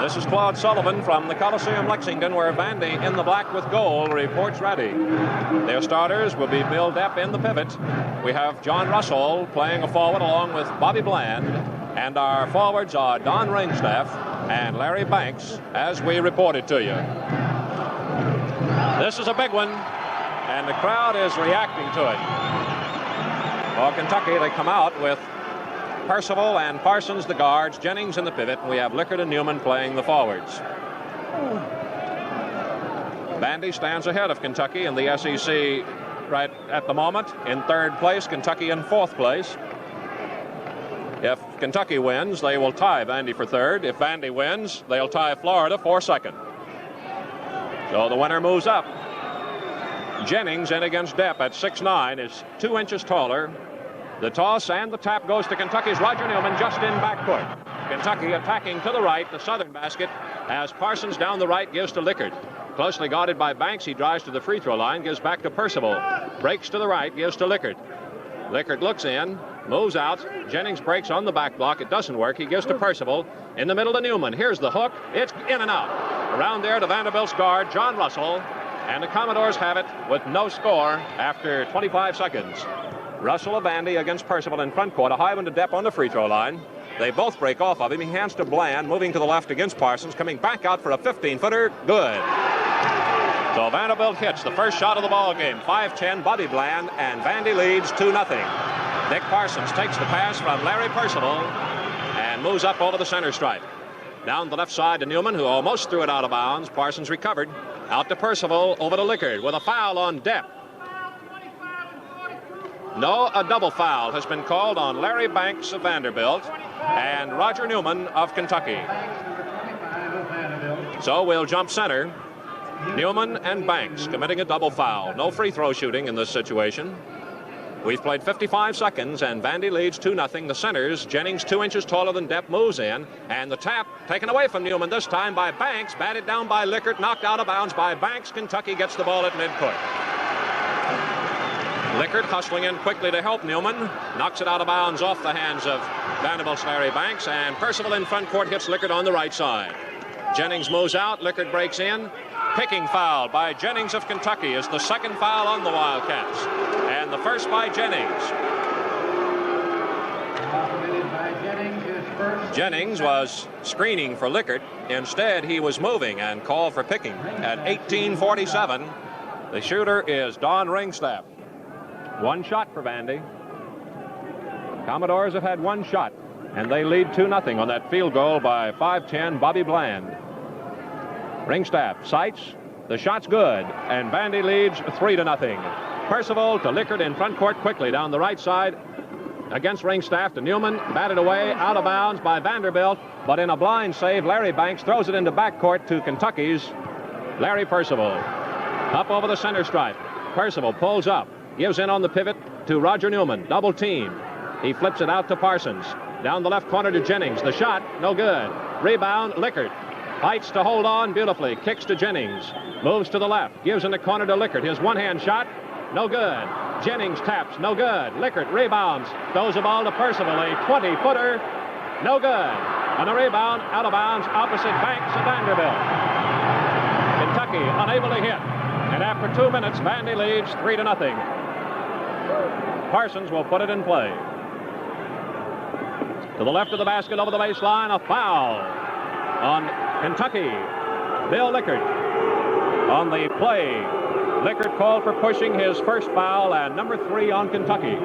This is Claude Sullivan from the Coliseum, Lexington, where Vandy in the black with gold reports ready. Their starters will be Bill Depp in the pivot. We have John Russell playing a forward along with Bobby Bland. And our forwards are Don Ringstaff and Larry Banks, as we reported to you. This is a big one, and the crowd is reacting to it. For Kentucky, they come out with Percival and Parsons the guards, Jennings in the pivot, and we have Lickard and Newman playing the forwards. Vandy stands ahead of Kentucky in the SEC right at the moment. In third place, Kentucky in fourth place. If Kentucky wins, they will tie Vandy for third. If Vandy wins, they'll tie Florida for second. So the winner moves up. Jennings in against Depp at 6'9", is 2 inches taller. The toss and the tap goes to Kentucky's Roger Newman just in backcourt. Kentucky attacking to the right, the southern basket, as Parsons down the right gives to Lickard. Closely guarded by Banks, he drives to the free throw line, gives back to Percival. Breaks to the right, gives to Lickard. Lickard looks in, moves out. Jennings breaks on the back block. It doesn't work. He gives to Percival. In the middle to Newman. Here's the hook. It's in and out. Around there to Vanderbilt's guard, John Russell. And the Commodores have it with no score after 25 seconds. Russell of Vandy against Percival in front court. A high one to Depp on the free throw line. They both break off of him. He hands to Bland, moving to the left against Parsons, coming back out for a 15-footer. Good. So Vanderbilt hits the first shot of the ball game. 5-10, Bobby Bland, and Vandy leads 2-0. Dick Parsons takes the pass from Larry Percival and moves up over the center stripe. Down the left side to Newman, who almost threw it out of bounds. Parsons recovered. Out to Percival, over to Lickard with a foul on Depp. No, a double foul has been called on Larry Banks of Vanderbilt and Roger Newman of Kentucky. So we'll jump center. Newman and Banks committing a double foul. No free throw shooting in this situation. We've played 55 seconds, and Vandy leads 2-0. The centers, Jennings 2 inches taller than Depp, moves in, and the tap taken away from Newman, this time by Banks, batted down by Lickard, knocked out of bounds by Banks. Kentucky gets the ball at midcourt. Lickard hustling in quickly to help Newman, knocks it out of bounds off the hands of Vanderbilt's Larry Banks, and Percival in front court hits Lickard on the right side. Jennings moves out, Lickard breaks in. Picking foul by Jennings of Kentucky is the second foul on the Wildcats, and the first by Jennings. Jennings was screening for Lickard. Instead, he was moving and called for picking. At 18:47, the shooter is Don Ringstaff. One shot for Vandy. Commodores have had one shot, and they lead 2-0 on that field goal by 5'10", Bobby Bland. Ringstaff sights. The shot's good, and Vandy leads 3-0. Percival to Lickard in front court quickly down the right side against Ringstaff to Newman. Batted away, out of bounds by Vanderbilt, but in a blind save, Larry Banks throws it into backcourt to Kentucky's Larry Percival. Up over the center stripe. Percival pulls up, gives in on the pivot to Roger Newman. Double team. He flips it out to Parsons. Down the left corner to Jennings. The shot, no good. Rebound, Lickard. Fights to hold on beautifully. Kicks to Jennings. Moves to the left. Gives in the corner to Lickard. His one-hand shot, no good. Jennings taps, no good. Lickard rebounds. Throws the ball to Percival. A 20-footer, no good. And a rebound, out of bounds, opposite Banks of Vanderbilt. Kentucky unable to hit. And after 2 minutes, Vandy leads 3-0. Parsons will put it in play. To the left of the basket, over the baseline, a foul on Kentucky. Bill Lickard on the play. Lickard called for pushing, his first foul, and number 3 on Kentucky.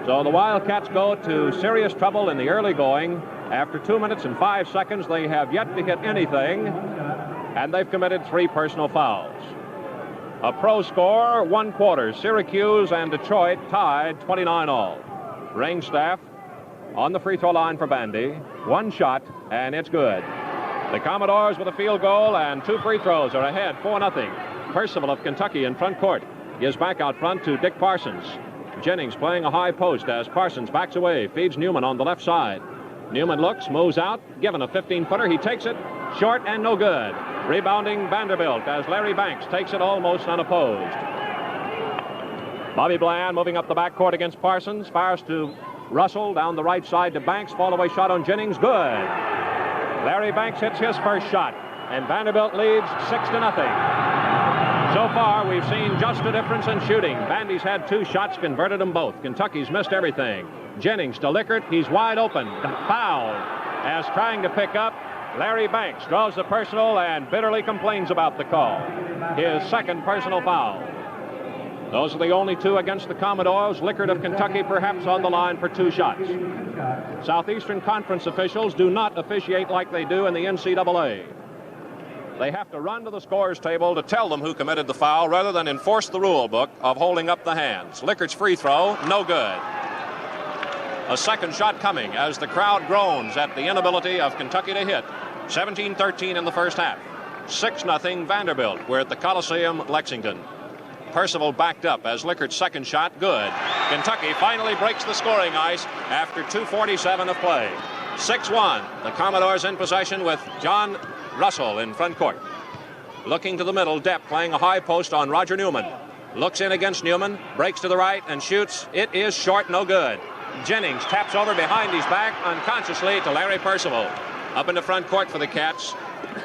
So the Wildcats go to serious trouble in the early going. After 2 minutes and 5 seconds, they have yet to hit anything, and they've committed 3 personal fouls. A pro score, 1/4. Syracuse and Detroit tied 29-all. Ringstaff on the free throw line for Vandy. One shot, and it's good. The Commodores with a field goal and 2 free throws are ahead, 4-0. Percival of Kentucky in front court. Gives back out front to Dick Parsons. Jennings playing a high post as Parsons backs away, feeds Newman on the left side. Newman looks, moves out, given a 15-footer. He takes it, short and no good. Rebounding Vanderbilt as Larry Banks takes it almost unopposed. Bobby Bland moving up the backcourt against Parsons. Fires to Russell down the right side to Banks. Fall away shot on Jennings. Good. Larry Banks hits his first shot, and Vanderbilt leads 6-0. So far, we've seen just a difference in shooting. Vandy's had 2 shots, converted them both. Kentucky's missed everything. Jennings to Lickert. He's wide open. Fouled. As trying to pick up, Larry Banks draws the personal and bitterly complains about the call. His second personal foul. Those are the only 2 against the Commodores. Lickert of Kentucky perhaps on the line for 2 shots. Southeastern Conference officials do not officiate like they do in the NCAA. They have to run to the scorer's table to tell them who committed the foul rather than enforce the rule book of holding up the hands. Lickert's free throw, no good. A second shot coming as the crowd groans at the inability of Kentucky to hit. 17-13 in the first half. 6-0 Vanderbilt. We're at the Coliseum, Lexington. Percival backed up as Lickert's second shot, good. Kentucky finally breaks the scoring ice after 2:47 of play. 6-1. The Commodores in possession with John Russell in front court. Looking to the middle, Depp playing a high post on Roger Newman. Looks in against Newman, breaks to the right and shoots. It is short, no good. Jennings taps over behind his back unconsciously to Larry Percival. Up in the front court for the Cats.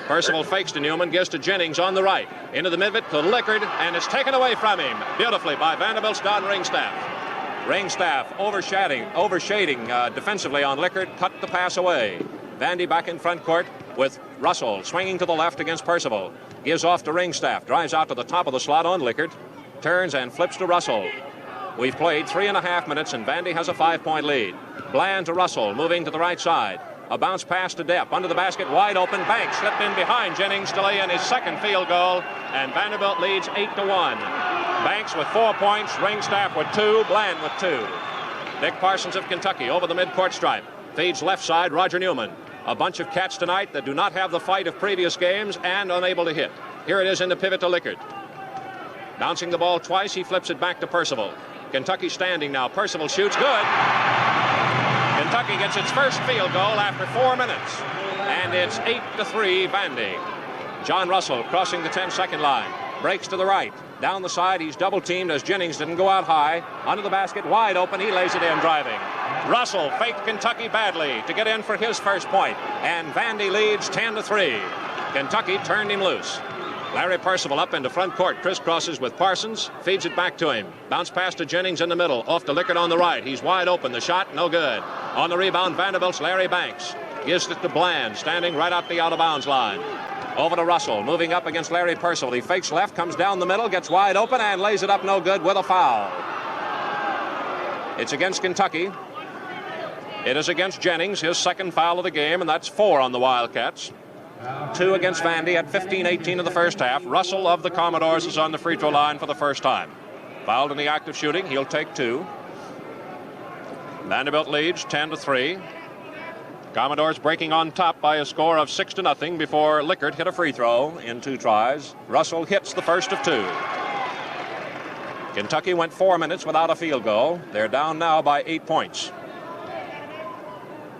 Percival fakes to Newman, gives to Jennings on the right. Into the mid-bit to Lickert, and it's taken away from him beautifully by Vanderbilt's Don Ringstaff. Ringstaff overshading defensively on Lickert, cut the pass away. Vandy back in front court with Russell swinging to the left against Percival. Gives off to Ringstaff, drives out to the top of the slot on Lickert, turns and flips to Russell. We've played 3.5 minutes and Vandy has a 5-point lead. Bland to Russell, moving to the right side. A bounce pass to Depp, under the basket, wide open. Banks slipped in behind Jennings to lay in his second field goal, and Vanderbilt leads 8-1. Banks with 4 points, Ringstaff with 2, Bland with 2. Dick Parsons of Kentucky over the midcourt stripe. Feeds left side, Roger Newman. A bunch of Cats tonight that do not have the fight of previous games and unable to hit. Here it is in the pivot to Lickert. Bouncing the ball twice, he flips it back to Percival. Kentucky standing now. Percival shoots, good. Kentucky gets its first field goal after 4 minutes. And it's 8-3 Vandy. John Russell crossing the 10-second line. Breaks to the right. Down the side, he's double-teamed as Jennings didn't go out high. Under the basket, wide open. He lays it in driving. Russell faked Kentucky badly to get in for his first point. And Vandy leads 10-3. Kentucky turned him loose. Larry Percival up into front court, crisscrosses with Parsons, feeds it back to him. Bounce pass to Jennings in the middle, off to Lickert on the right. He's wide open, the shot, no good. On the rebound, Vanderbilt's Larry Banks. Gives it to Bland, standing right at the out-of-bounds line. Over to Russell, moving up against Larry Percival. He fakes left, comes down the middle, gets wide open, and lays it up no good with a foul. It's against Kentucky. It is against Jennings, his second foul of the game, and that's 4 on the Wildcats. 2 against Vandy at 15-18 in the first half. Russell of the Commodores is on the free throw line for the first time. Fouled in the act of shooting. He'll take 2. Vanderbilt leads 10-3. Commodores breaking on top by a score of 6-0 before Lickert hit a free throw in 2 tries. Russell hits the first of 2. Kentucky went 4 minutes without a field goal. They're down now by 8 points.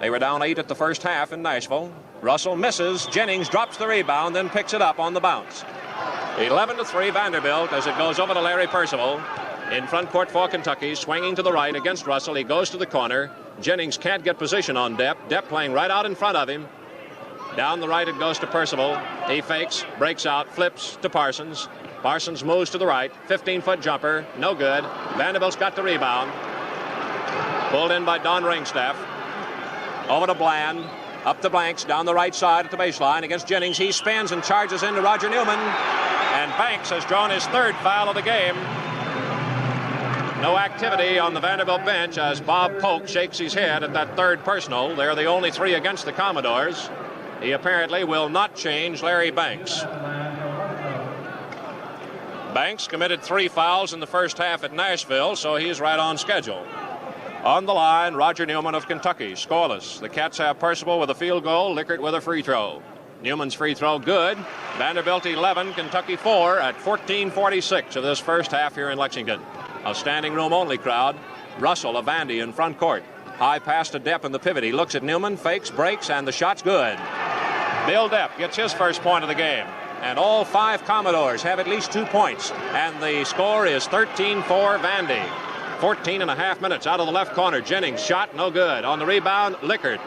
They were down 8 at the first half in Nashville. Russell misses. Jennings drops the rebound, then picks it up on the bounce. 11-3 Vanderbilt as it goes over to Larry Percival. In front court for Kentucky, swinging to the right against Russell. He goes to the corner. Jennings can't get position on Depp. Depp playing right out in front of him. Down the right it goes to Percival. He fakes, breaks out, flips to Parsons. Parsons moves to the right. 15-foot jumper, no good. Vanderbilt's got the rebound. Pulled in by Don Ringstaff. Over to Bland. Up the Blanks, down the right side at the baseline against Jennings. He spins and charges into Roger Newman. And Banks has drawn his 3rd foul of the game. No activity on the Vanderbilt bench as Bob Polk shakes his head at that 3rd personal. They're the only 3 against the Commodores. He apparently will not change Larry Banks. Banks committed 3 fouls in the first half at Nashville, so he's right on schedule. On the line, Roger Newman of Kentucky, scoreless. The Cats have Percival with a field goal, Lickert with a free throw. Newman's free throw good. Vanderbilt 11, Kentucky 4 at 14:46 of this first half here in Lexington. A standing room only crowd. Russell of Vandy in front court. High pass to Depp in the pivot. He looks at Newman, fakes, breaks, and the shot's good. Bill Depp gets his first point of the game. And all 5 Commodores have at least 2 points. And the score is 13-4 Vandy. 14.5 minutes out of the left corner. Jennings shot, no good. On the rebound, Lickert.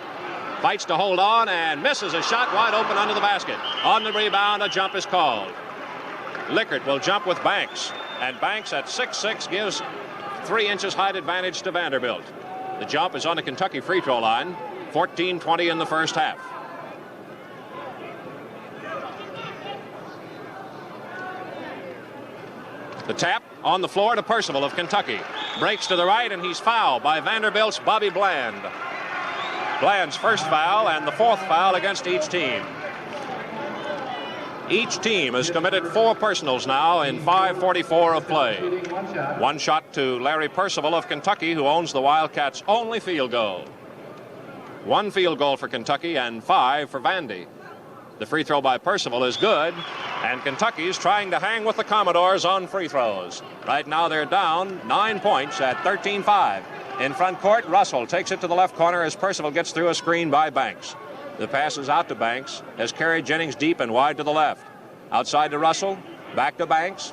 Fights to hold on and misses a shot wide open under the basket. On the rebound, a jump is called. Lickert will jump with Banks, and Banks at 6'6" gives 3 inches height advantage to Vanderbilt. The jump is on the Kentucky free throw line. 14-20 in the first half. The tap on the floor to Percival of Kentucky. Breaks to the right, and he's fouled by Vanderbilt's Bobby Bland. Bland's first foul and the 4th foul against each team. Each team has committed 4 personals now in 5:44 of play. 1 shot to Larry Percival of Kentucky, who owns the Wildcats' only field goal. 1 field goal for Kentucky and 5 for Vandy. The free throw by Percival is good, and Kentucky's trying to hang with the Commodores on free throws. Right now they're down 9 points at 13-5. In front court, Russell takes it to the left corner as Percival gets through a screen by Banks. The pass is out to Banks, has carried Jennings deep and wide to the left. Outside to Russell, back to Banks.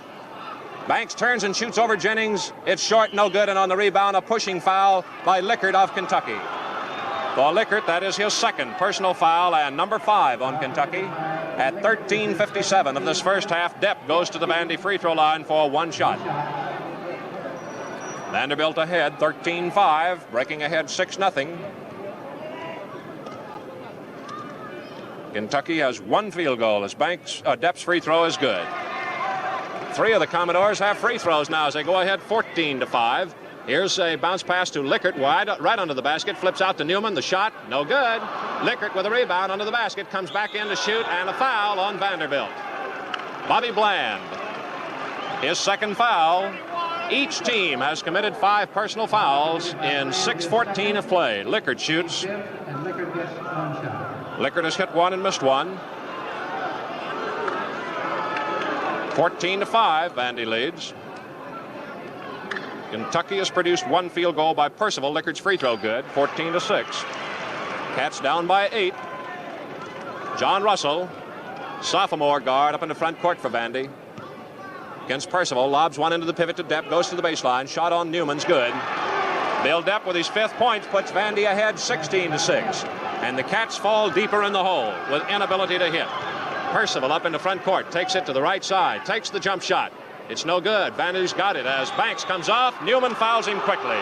Banks turns and shoots over Jennings. It's short, no good, and on the rebound, a pushing foul by Lickert of Kentucky. For Lickert, that is his 2nd personal foul and number 5 on Kentucky. At 13:57 of this first half, Depp goes to the Vandy free throw line for 1 shot. Vanderbilt ahead, 13-5, breaking ahead 6-0. Kentucky has 1 field goal as Depp's free throw is good. 3 of the Commodores have free throws now as they go ahead 14-5. Here's a bounce pass to Lickert, wide, right under the basket, flips out to Newman. The shot, no good. Lickert with a rebound under the basket, comes back in to shoot, and a foul on Vanderbilt. Bobby Bland, his 2nd foul. Each team has committed 5 personal fouls in 6:14 of play. Lickert shoots. Lickert has hit 1 and missed 1. 14-5, Vandy leads. Kentucky has produced 1 field goal by Percival. Lickert's free throw good. 14-6. Cats down by 8. John Russell, sophomore guard, up in the front court for Vandy. Against Percival, lobs 1 into the pivot to Depp, goes to the baseline. Shot on Newman's good. Bill Depp with his 5th point puts Vandy ahead 16-6. And the Cats fall deeper in the hole with inability to hit. Percival up in the front court, takes it to the right side, takes the jump shot. It's no good. Vandy's got it as Banks comes off. Newman fouls him quickly.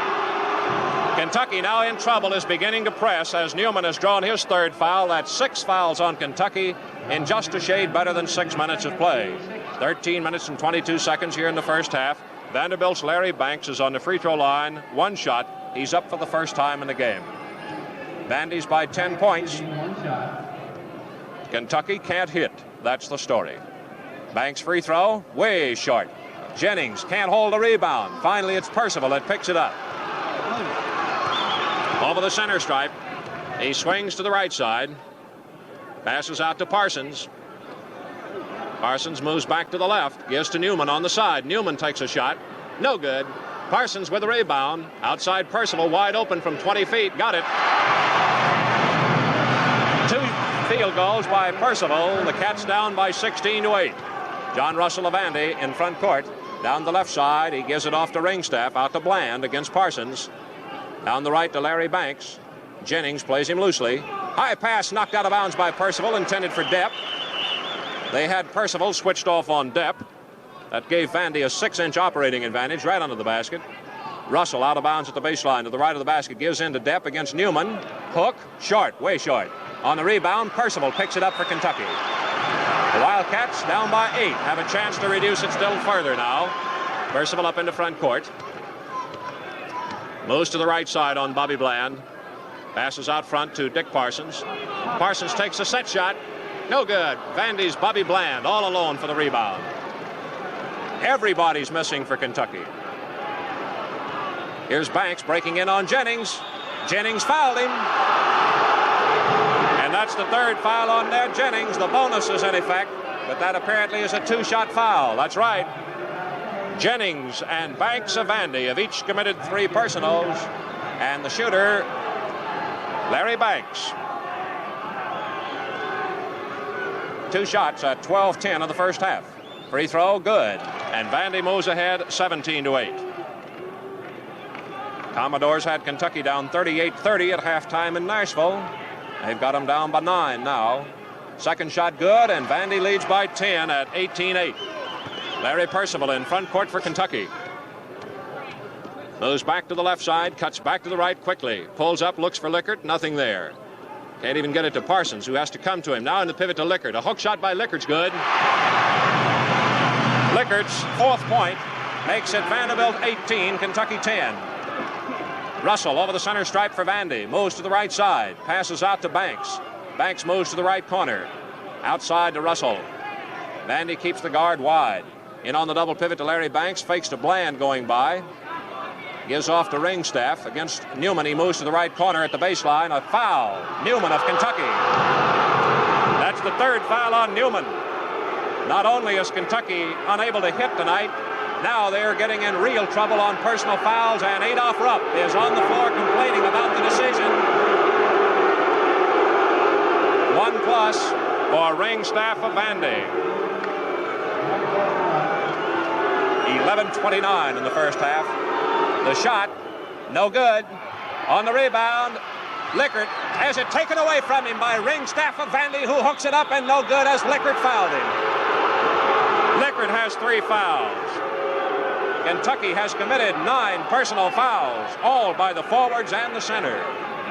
Kentucky now in trouble, is beginning to press as Newman has drawn his 3rd foul. That's 6 fouls on Kentucky in just a shade better than 6 minutes of play. 13 minutes and 22 seconds here in the first half. Vanderbilt's Larry Banks is on the free throw line. 1 shot. He's up for the first time in the game. Vandy's by 10 points. Kentucky can't hit. That's the story. Banks free throw, way short. Jennings can't hold a rebound. Finally, it's Percival that picks it up. Over the center stripe. He swings to the right side. Passes out to Parsons. Parsons moves back to the left. Gives to Newman on the side. Newman takes a shot. No good. Parsons with a rebound. Outside Percival, wide open from 20 feet. Got it. 2 field goals by Percival. The Cats down by 16-8. John Russell of Vandy in front court. Down the left side, he gives it off to Ringstaff, out to Bland against Parsons. Down the right to Larry Banks. Jennings plays him loosely. High pass knocked out of bounds by Percival, intended for Depp. They had Percival switched off on Depp. That gave Vandy a 6-inch operating advantage right under the basket. Russell out of bounds at the baseline to the right of the basket, gives in to Depp against Newman. Hook, short, way short. On the rebound, Percival picks it up for Kentucky. The Wildcats down by 8, have a chance to reduce it still further now. Percival up into front court. Moves to the right side on Bobby Bland. Passes out front to Dick Parsons. Parsons takes a set shot. No good. Vandy's Bobby Bland all alone for the rebound. Everybody's missing for Kentucky. Here's Banks breaking in on Jennings. Jennings fouled him. And that's the 3rd foul on there. Jennings, the bonus is in effect, but that apparently is a 2-shot foul. That's right. Jennings and Banks of Vandy have each committed 3 personals, and the shooter, Larry Banks. 2 shots at 12-10 of the first half. Free throw, good. And Vandy moves ahead 17-8. Commodores had Kentucky down 38-30 at halftime in Nashville. They've got them down by 9 now. Second shot good, and Vandy leads by 10 at 18-8. Larry Percival in front court for Kentucky. Moves back to the left side, cuts back to the right quickly. Pulls up, looks for Lickert, nothing there. Can't even get it to Parsons, who has to come to him. Now in the pivot to Lickert. A hook shot by Lickert's good. Lickert's 4th point makes it Vanderbilt 18, Kentucky 10. Russell over the center stripe for Vandy. Moves to the right side. Passes out to Banks. Banks moves to the right corner. Outside to Russell. Vandy keeps the guard wide. In on the double pivot to Larry Banks. Fakes to Bland going by. Gives off to Ringstaff against Newman. He moves to the right corner at the baseline. A foul. Newman of Kentucky. That's the 3rd foul on Newman. Not only is Kentucky unable to hit tonight, now they're getting in real trouble on personal fouls, and Adolph Rupp is on the floor complaining about the decision. 1+ for Ringstaff of Vandy. 11:29 in the first half. The shot, no good. On the rebound, Lickert has it taken away from him by Ringstaff of Vandy, who hooks it up, and no good as Lickert fouled him. Lickert has 3 fouls. Kentucky has committed 9 personal fouls, all by the forwards and the center.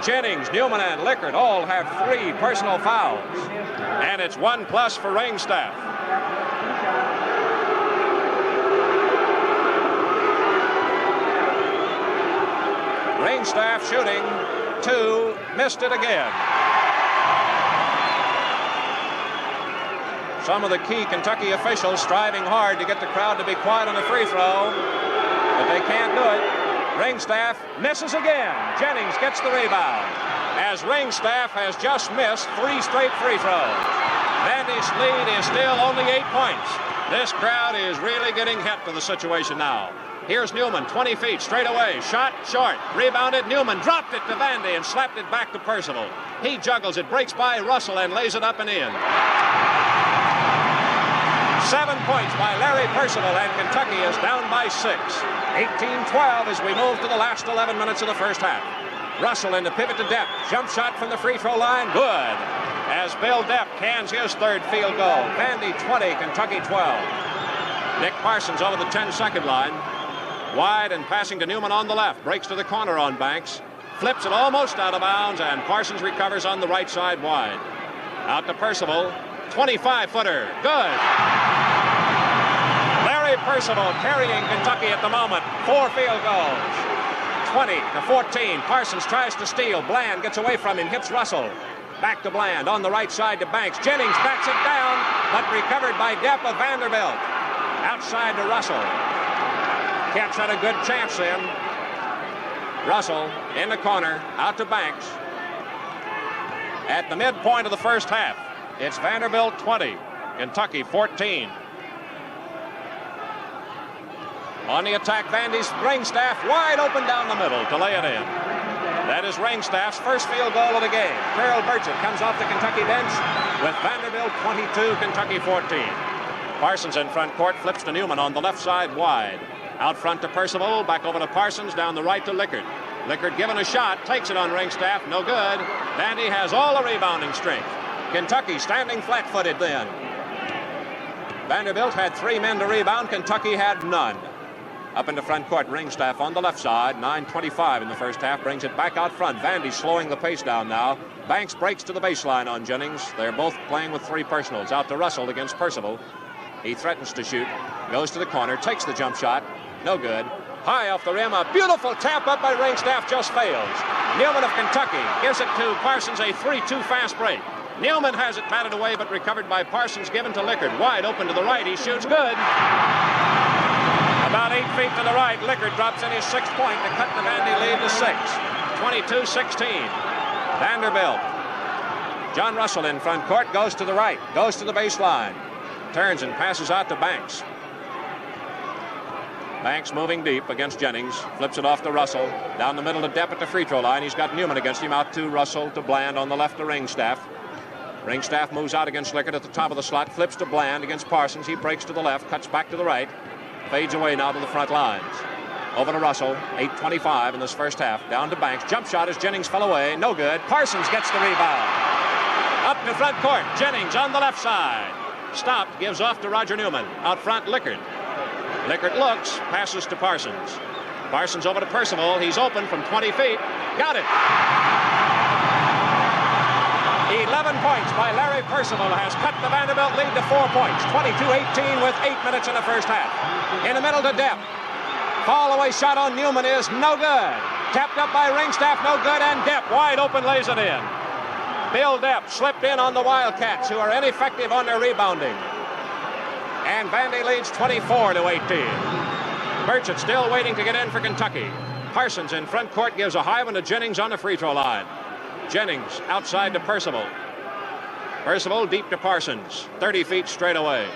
Jennings, Newman, and Lickert all have 3 personal fouls. And it's 1+ for Ringstaff. Ringstaff shooting 2, missed it again. Some of the key Kentucky officials striving hard to get the crowd to be quiet on the free throw, but they can't do it. Ringstaff misses again. Jennings gets the rebound, as Ringstaff has just missed 3 straight free throws. Vandy's lead is still only 8 points. This crowd is really getting hit to the situation now. Here's Newman, 20 feet, straight away. Shot short. Rebounded. Newman dropped it to Vandy and slapped it back to Percival. He juggles it, breaks by Russell, and lays it up and in. 7 points by Larry Percival, and Kentucky is down by 6. 18-12 as we move to the last 11 minutes of the first half. Russell in the pivot to Depp. Jump shot from the free throw line. Good. As Bill Depp cans his 3rd field goal. Vandy 20, Kentucky 12. Nick Parsons over the 10-second line. Wide and passing to Newman on the left. Breaks to the corner on Banks. Flips it almost out of bounds, and Parsons recovers on the right side wide. Out to Percival. 25-footer. Good. Larry Percival carrying Kentucky at the moment. 4 field goals. 20-14. Parsons tries to steal. Bland gets away from him. Hits Russell. Back to Bland. On the right side to Banks. Jennings backs it down, but recovered by Depp of Vanderbilt. Outside to Russell. Catch had a good chance then. Russell in the corner, out to Banks. At the midpoint of the first half, it's Vanderbilt 20, Kentucky 14. On the attack, Vandy's Ringstaff wide open down the middle to lay it in. That is Ringstaff's first field goal of the game. Carroll Burchett comes off the Kentucky bench with Vanderbilt 22, Kentucky 14. Parsons in front court, flips to Newman on the left side wide. Out front to Percival, back over to Parsons, down the right to Lickert. Lickert given a shot, takes it on Ringstaff, no good. Vandy has all the rebounding strength. Kentucky standing flat-footed then. Vanderbilt had 3 men to rebound, Kentucky had none. Up in the front court, Ringstaff on the left side, 9:25 in the first half, brings it back out front. Vandy slowing the pace down now. Banks breaks to the baseline on Jennings. They're both playing with 3 personals. Out to Russell against Percival. He threatens to shoot, goes to the corner, takes the jump shot. No good. High off the rim, a beautiful tap up by Ringstaff just fails. Newman of Kentucky gives it to Parsons, a 3-2 fast break. Newman has it batted away, but recovered by Parsons, given to Lickert. Wide open to the right, he shoots good. About 8 feet to the right, Lickert drops in his 6th point to cut the Vandy lead to 6. 22-16. Vanderbilt. John Russell in front court, goes to the right, goes to the baseline. Turns and passes out to Banks. Banks moving deep against Jennings. Flips it off to Russell. Down the middle to Depp at the free throw line. He's got Newman against him. Out to Russell, to Bland on the left to Ringstaff. Ringstaff moves out against Lickert at the top of the slot. Flips to Bland against Parsons. He breaks to the left, cuts back to the right. Fades away now to the front lines. Over to Russell. 8:25 in this first half. Down to Banks. Jump shot as Jennings fell away. No good. Parsons gets the rebound. Up to front court. Jennings on the left side. Stopped. Gives off to Roger Newman. Out front, Lickard. Lickard looks. Passes to Parsons. Parsons over to Percival. He's open from 20 feet. Got it. 11 points by Larry Percival has cut the Vanderbilt lead to 4 points. 22-18 with 8 minutes in the first half. In the middle to Depp. Fall-away shot on Newman is no good. Tapped up by Ringstaff, no good, and Depp wide open lays it in. Bill Depp slipped in on the Wildcats, who are ineffective on their rebounding. And Vandy leads 24-18. Burchett still waiting to get in for Kentucky. Parsons in front court gives a high one to Jennings on the free throw line. Jennings outside to Percival. Percival deep to Parsons. 30 feet straight away.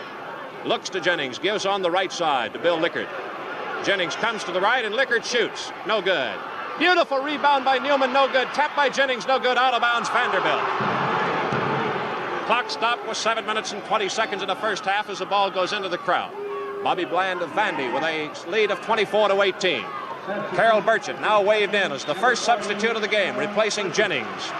Looks to Jennings, gives on the right side to Bill Lickard. Jennings comes to the right and Lickard shoots. No good. Beautiful rebound by Newman, no good. Tap by Jennings, no good. Out of bounds, Vanderbilt. Clock stopped with 7 minutes and 20 seconds in the first half as the ball goes into the crowd. Bobby Bland of Vandy with a lead of 24-18. Carol Burchett now waved in as the first substitute of the game, replacing Jennings.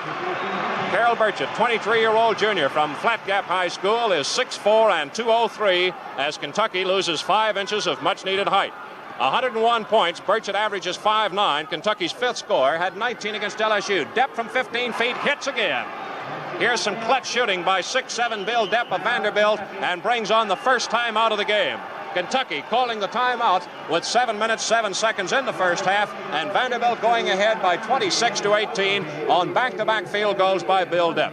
Carol Burchett, 23-year-old junior from Flat Gap High School, is 6'4" and 203 as Kentucky loses 5 inches of much-needed height. 101 points. Burchett averages 5'9". Kentucky's fifth scorer had 19 against LSU. Depp from 15 feet hits again. Here's some clutch shooting by 6'7" Bill Depp of Vanderbilt and brings on the first time out of the game. Kentucky calling the timeout with 7 minutes, 7 seconds in the first half, and Vanderbilt going ahead by 26-18 on back-to-back field goals by Bill Depp.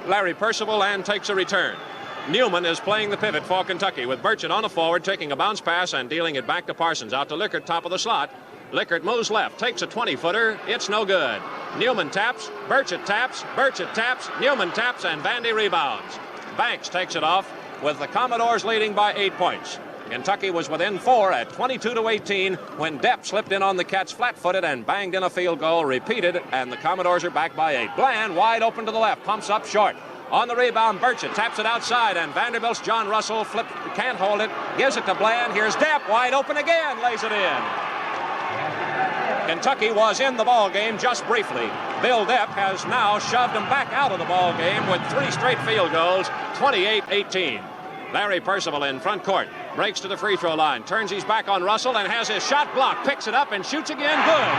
Larry Percival and takes a return. Newman is playing the pivot for Kentucky with Burchett on the forward, taking a bounce pass and dealing it back to Parsons. Out to Lickard, top of the slot. Lickard moves left, takes a 20-footer. It's no good. Newman taps, Burchett taps, Newman taps, and Vandy rebounds. Banks takes it off with the Commodores leading by 8 points. Kentucky was within 4 at 22-18 when Depp slipped in on the Cats flat-footed and banged in a field goal, repeated, and the Commodores are back by 8. Bland wide open to the left, pumps up short. On the rebound, Burchett taps it outside, and Vanderbilt's John Russell can't hold it, gives it to Bland. Here's Depp, wide open again, lays it in. Kentucky was in the ball game just briefly. Bill Depp has now shoved them back out of the ball game with 3 straight field goals, 28-18. Larry Percival in front court, breaks to the free throw line, turns his back on Russell and has his shot blocked, picks it up and shoots again, good.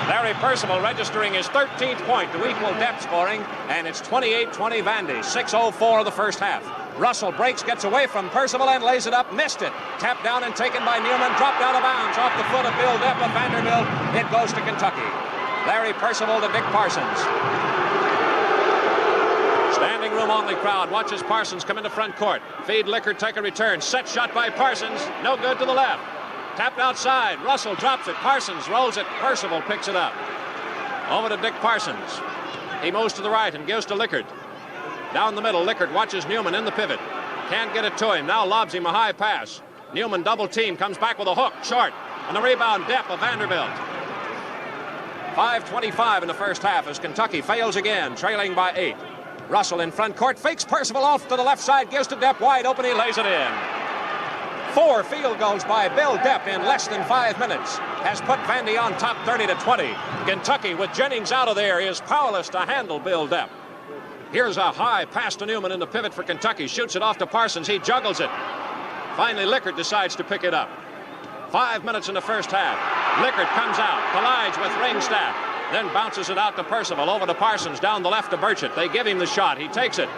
Larry Percival registering his 13th point to equal Depp scoring, and it's 28-20 Vandy, 6:04 of the first half. Russell breaks, gets away from Percival and lays it up, missed it. Tapped down and taken by Newman, dropped out of bounds off the foot of Bill Depp of Vanderbilt. It goes to Kentucky. Larry Percival to Dick Parsons. Standing room only crowd watches Parsons come into front court. Feed Lickard, take a return. Set shot by Parsons, no good to the left. Tapped outside, Russell drops it, Parsons rolls it, Percival picks it up. Over to Dick Parsons. He moves to the right and gives to Lickard. Down the middle, Lickard watches Newman in the pivot. Can't get it to him, now lobs him a high pass. Newman double team, comes back with a hook, short. And the rebound, Depp of Vanderbilt. 5:25 in the first half as Kentucky fails again, trailing by 8. Russell in front court, fakes Percival off to the left side, gives to Depp, wide open, he lays it in. 4 field goals by Bill Depp in less than 5 minutes has put Vandy on top 30-20. Kentucky, with Jennings out of there, is powerless to handle Bill Depp. Here's a high pass to Newman in the pivot for Kentucky. Shoots it off to Parsons. He juggles it. Finally, Lickard decides to pick it up. 5 minutes in the first half. Lickard comes out, collides with Ringstaff, then bounces it out to Percival, over to Parsons, down the left to Burchett. They give him the shot. He takes it.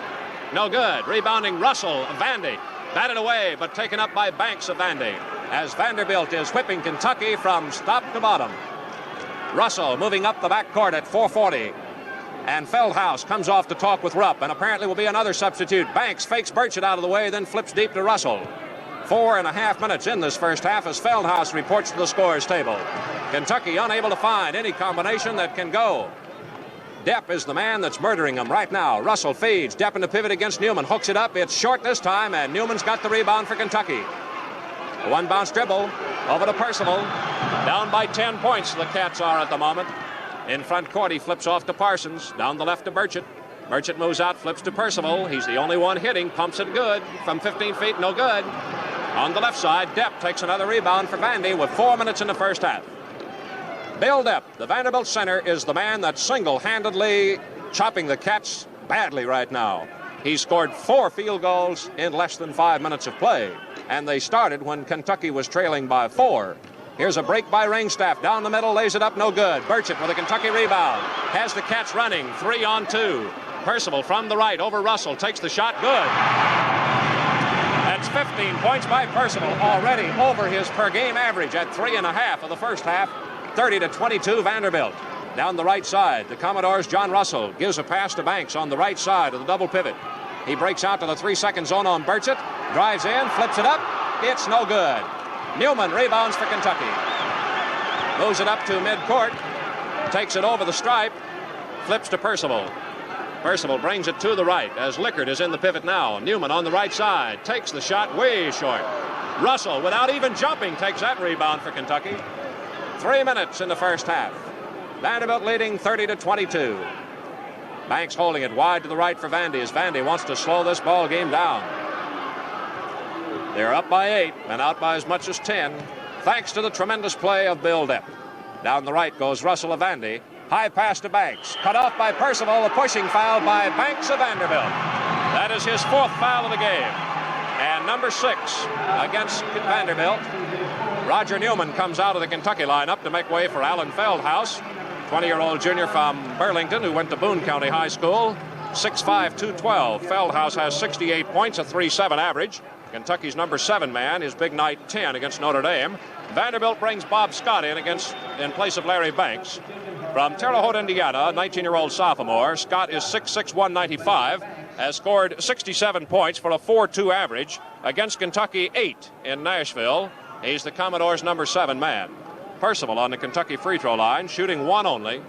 No good. Rebounding Russell of Vandy. Batted away, but taken up by Banks of Vandy, as Vanderbilt is whipping Kentucky from top to bottom. Russell moving up the backcourt at 4:40. And Feldhaus comes off to talk with Rupp, and apparently will be another substitute. Banks fakes Burchett out of the way, then flips deep to Russell. 4.5 minutes in this first half as Feldhaus reports to the scorers table. Kentucky unable to find any combination that can go. Depp is the man that's murdering him right now. Russell feeds. Depp in the pivot against Newman. Hooks it up. It's short this time, and Newman's got the rebound for Kentucky. A one-bounce dribble. Over to Percival. Down by 10 points, the Cats are at the moment. In front court, he flips off to Parsons. Down the left to Burchett. Burchett moves out, flips to Percival. He's the only one hitting. Pumps it good. From 15 feet, no good. On the left side, Depp takes another rebound for Vandy with 4 minutes in the first half. Bill Depp, the Vanderbilt center, is the man that's single-handedly chopping the Cats badly right now. He scored 4 field goals in less than 5 minutes of play, and they started when Kentucky was trailing by 4. Here's a break by Ringstaff. Down the middle, lays it up, no good. Burchett with a Kentucky rebound. Has the Cats running, 3-on-2. Percival from the right over Russell, takes the shot, good. That's 15 points by Percival, already over his per-game average at 3.5 of the first half. 30-22 Vanderbilt. Down the right side, the Commodores' John Russell gives a pass to Banks on the right side of the double pivot. He breaks out to the 3-second zone on Burchett, drives in, flips it up. It's no good. Newman rebounds for Kentucky. Moves it up to midcourt, takes it over the stripe, flips to Percival. Percival brings it to the right as Lickard is in the pivot now. Newman on the right side, takes the shot way short. Russell, without even jumping, takes that rebound for Kentucky. 3 minutes in the first half. Vanderbilt leading 30-22. Banks holding it wide to the right for Vandy as Vandy wants to slow this ball game down. They're up by 8 and out by as much as 10, thanks to the tremendous play of Bill Depp. Down the right goes Russell of Vandy. High pass to Banks. Cut off by Percival. A pushing foul by Banks of Vanderbilt. That is his 4th foul of the game. And number 6 against Vanderbilt. Roger Newman comes out of the Kentucky lineup to make way for Alan Feldhaus, 20-year-old junior from Burlington who went to Boone County High School. 6'5", 212. Feldhaus has 68 points, a 3.7 average. Kentucky's number 7 man is Big Night 10 against Notre Dame. Vanderbilt brings Bob Scott in place of Larry Banks. From Terre Haute, Indiana, 19-year-old sophomore, Scott is 6'6", 195, has scored 67 points for a 4.2 average against Kentucky 8 in Nashville. He's the Commodore's number 7 man. Percival on the Kentucky free throw line, shooting 1 only.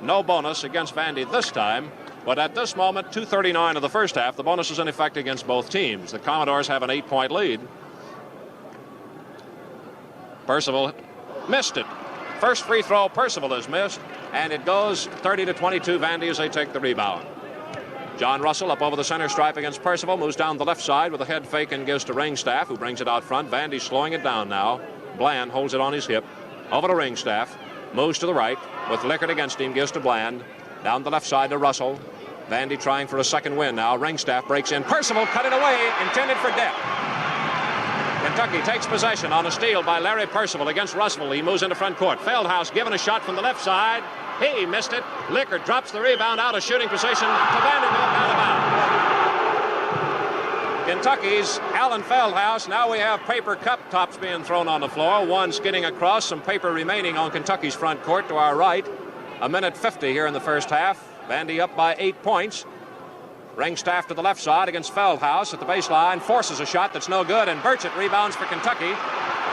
No bonus against Vandy this time. But at this moment, 2:39 of the first half, the bonus is in effect against both teams. The Commodores have an 8-point lead. Percival missed it. First free throw Percival has missed, and it goes 30-22 Vandy as they take the rebound. John Russell up over the center stripe against Percival, moves down the left side with a head fake and gives to Ringstaff, who brings it out front. Vandy slowing it down now. Bland holds it on his hip. Over to Ringstaff, moves to the right with Lickard against him, gives to Bland. Down the left side to Russell. Vandy trying for a second win now. Ringstaff breaks in. Percival cut it away, intended for Depp. Kentucky takes possession on a steal by Larry Percival against Russell. He moves into front court. Feldhaus given a shot from the left side. He missed it. Lickard drops the rebound out of shooting position to Vanderbilt out of bounds. Kentucky's Alan Feldhaus. Now we have paper cup tops being thrown on the floor. One skidding across, some paper remaining on Kentucky's front court to our right. 1:50 here in the first half. Vandy up by 8 points. Ringstaff to the left side against Feldhaus at the baseline. Forces a shot that's no good, and Burchett rebounds for Kentucky.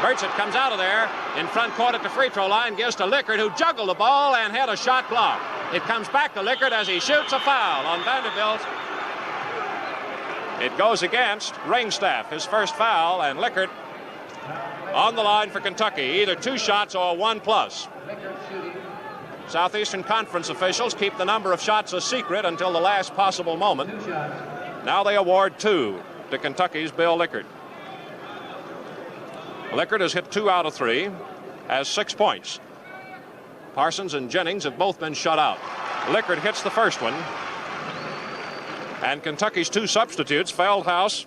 Burchett comes out of there in front court at the free throw line, gives to Lickard, who juggled the ball and had a shot blocked. It comes back to Lickard as he shoots a foul on Vanderbilt. It goes against Ringstaff, his first foul, and Lickard on the line for Kentucky. Either 2 shots or 1+. Southeastern Conference officials keep the number of shots a secret until the last possible moment. Now they award 2 to Kentucky's Bill Lickard. Lickard has hit 2 out of 3, has 6 points. Parsons and Jennings have both been shut out. Lickard hits the first one. And Kentucky's 2 substitutes, Feldhaus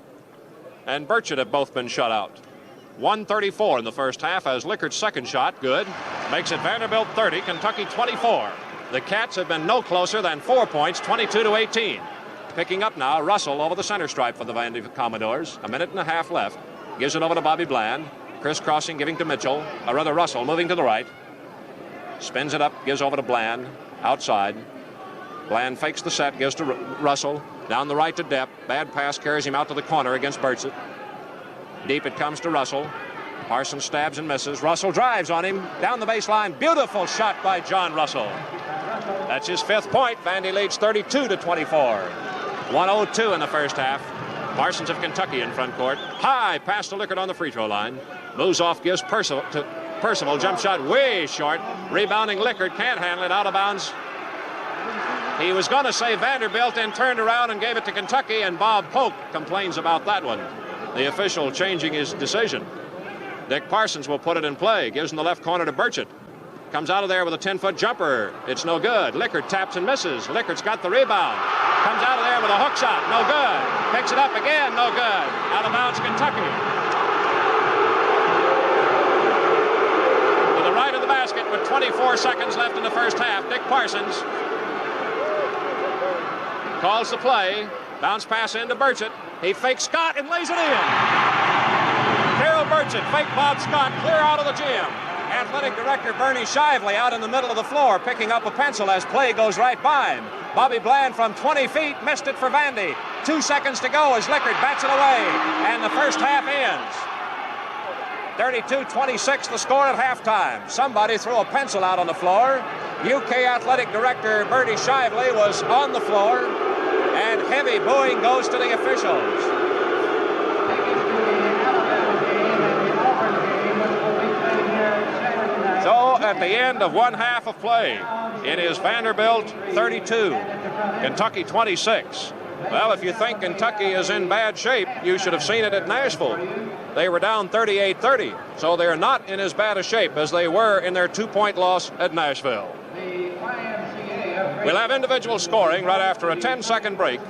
and Burchett, have both been shut out. 1:34 in the first half as Lickard's second shot, good. Makes it Vanderbilt 30, Kentucky 24. The Cats have been no closer than 4 points, 22-18. Picking up now, Russell over the center stripe for the Vandy Commodores. 1.5 left. Gives it over to Bobby Bland. Crisscrossing, giving to Mitchell. Or rather, Russell moving to the right. Spins it up, gives over to Bland. Outside. Bland fakes the set, gives to Russell. Down the right to Depp. Bad pass carries him out to the corner against Burchett. Deep it comes to Russell. Parsons stabs and misses. Russell drives on him down the baseline. Beautiful shot by John Russell. That's his 5th point. Vandy leads 32-24. 1:02 in the first half. Parsons of Kentucky in front court. High pass to Lickard on the free throw line. Moves off, gives Percival. Jump shot way short. Rebounding Lickard, can't handle it, out of bounds. He was going to say Vanderbilt, and turned around and gave it to Kentucky, and Bob Polk complains about that one. The official changing his decision. Dick Parsons will put it in play. Gives in the left corner to Burchett. Comes out of there with a 10-foot jumper. It's no good. Lickert taps and misses. Lickert's got the rebound. Comes out of there with a hook shot. No good. Picks it up again. No good. Out of bounds, Kentucky. To the right of the basket with 24 seconds left in the first half. Dick Parsons calls the play. Bounce pass into Burchett. He fakes Scott and lays it in. Carol Burchett fake Bob Scott clear out of the gym. Athletic Director Bernie Shively out in the middle of the floor picking up a pencil as play goes right by him. Bobby Bland from 20 feet missed it for Vandy. 2 seconds to go as Lickert bats it away. And the first half ends. 32-26 the score at halftime. Somebody threw a pencil out on the floor. UK Athletic Director Bernie Shively was on the floor. And heavy booing goes to the officials. So at the end of one half of play, it is Vanderbilt 32, Kentucky 26. Well, if you think Kentucky is in bad shape, you should have seen it at Nashville. They were down 38-30, so they're not in as bad a shape as they were in their 2-point loss at Nashville. We'll have individual scoring right after a 10-second break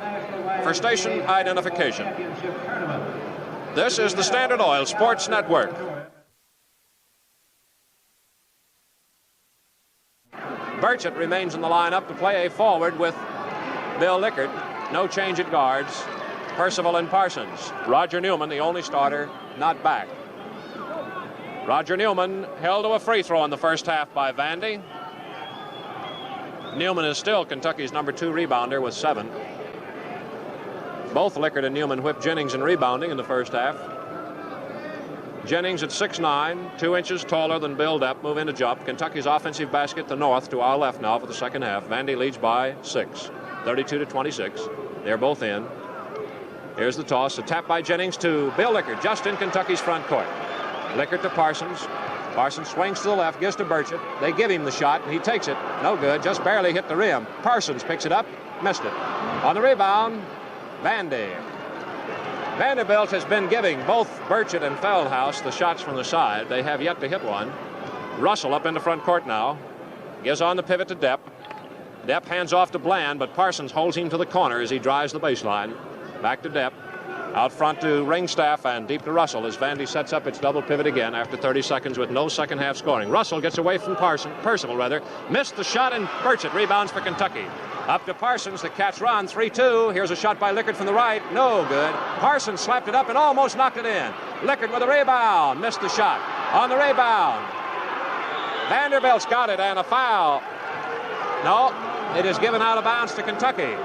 for station identification. This is the Standard Oil Sports Network. Burchett remains in the lineup to play a forward with Bill Lickert. No change at guards. Percival and Parsons. Roger Newman, the only starter, not back. Roger Newman held to a free throw in the first half by Vandy. Newman is still Kentucky's number 2 rebounder with 7. Both Lickert and Newman whipped Jennings in rebounding in the first half. Jennings at 6'9", 2 inches taller than Bill Depp, move into jump. Kentucky's offensive basket to north to our left now for the second half. Vandy leads by 6, 32-26. They're both in. Here's the toss, a tap by Jennings to Bill Lickert, just in Kentucky's front court. Lickert to Parsons. Parsons swings to the left, gives to Burchett. They give him the shot, and he takes it. No good, just barely hit the rim. Parsons picks it up, missed it. On the rebound, Vandy. Vanderbilt has been giving both Burchett and Feldhaus the shots from the side. They have yet to hit one. Russell up in the front court now. Gives on the pivot to Depp. Depp hands off to Bland, but Parsons holds him to the corner as he drives the baseline. Back to Depp. Out front to Ringstaff and deep to Russell as Vandy sets up its double pivot again after 30 seconds with no second half scoring. Russell gets away from Percival. Missed the shot, and Burchett rebounds for Kentucky. Up to Parsons, the Cats run, 3-2. Here's a shot by Lickert from the right, no good. Parsons slapped it up and almost knocked it in. Lickert with a rebound, missed the shot. On the rebound, Vanderbilt's got it, and a foul. No, it is given out of bounds to Kentucky.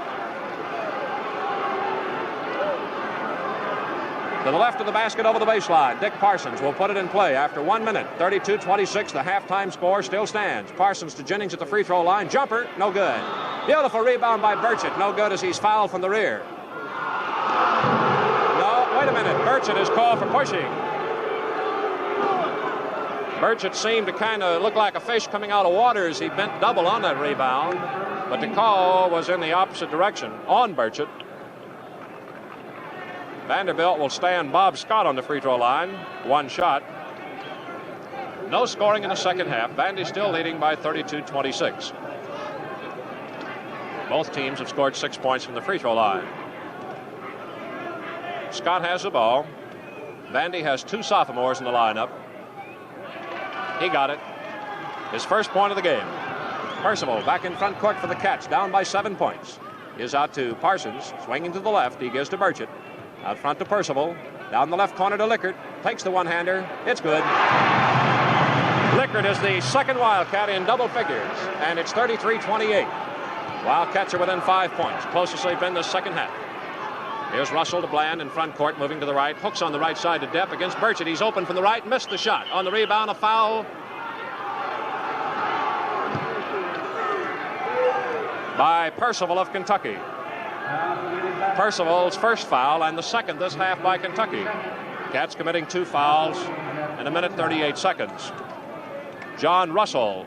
To the left of the basket over the baseline, Dick Parsons will put it in play after 1 minute. 32-26, the halftime score still stands. Parsons to Jennings at the free throw line. Jumper, no good. Beautiful rebound by Burchett, no good as he's fouled from the rear. No, wait a minute. Burchett is called for pushing. Burchett seemed to kind of look like a fish coming out of water as he bent double on that rebound, but the call was in the opposite direction on Burchett. Vanderbilt will stand Bob Scott on the free throw line. 1 shot. No scoring in the second half. Vandy still leading by 32-26. Both teams have scored 6 points from the free throw line. Scott has the ball. Vandy has 2 sophomores in the lineup. He got it. His first point of the game. Percival back in front court for the Cats, down by 7 points. Is out to Parsons, swinging to the left. He gives to Burchett. Out front to Percival. Down the left corner to Lickert. Takes the one-hander. It's good. Lickert is the second Wildcat in double figures, and it's 33-28. Wildcats are within 5 points. Closest they've been this second half. Here's Russell to Bland in front court, moving to the right. Hooks on the right side to Depp against Burchett. He's open from the right. Missed the shot. On the rebound, a foul by Percival of Kentucky. Percival's first foul and the second this half by Kentucky. Cats committing 2 fouls in 1 minute 38 seconds. John Russell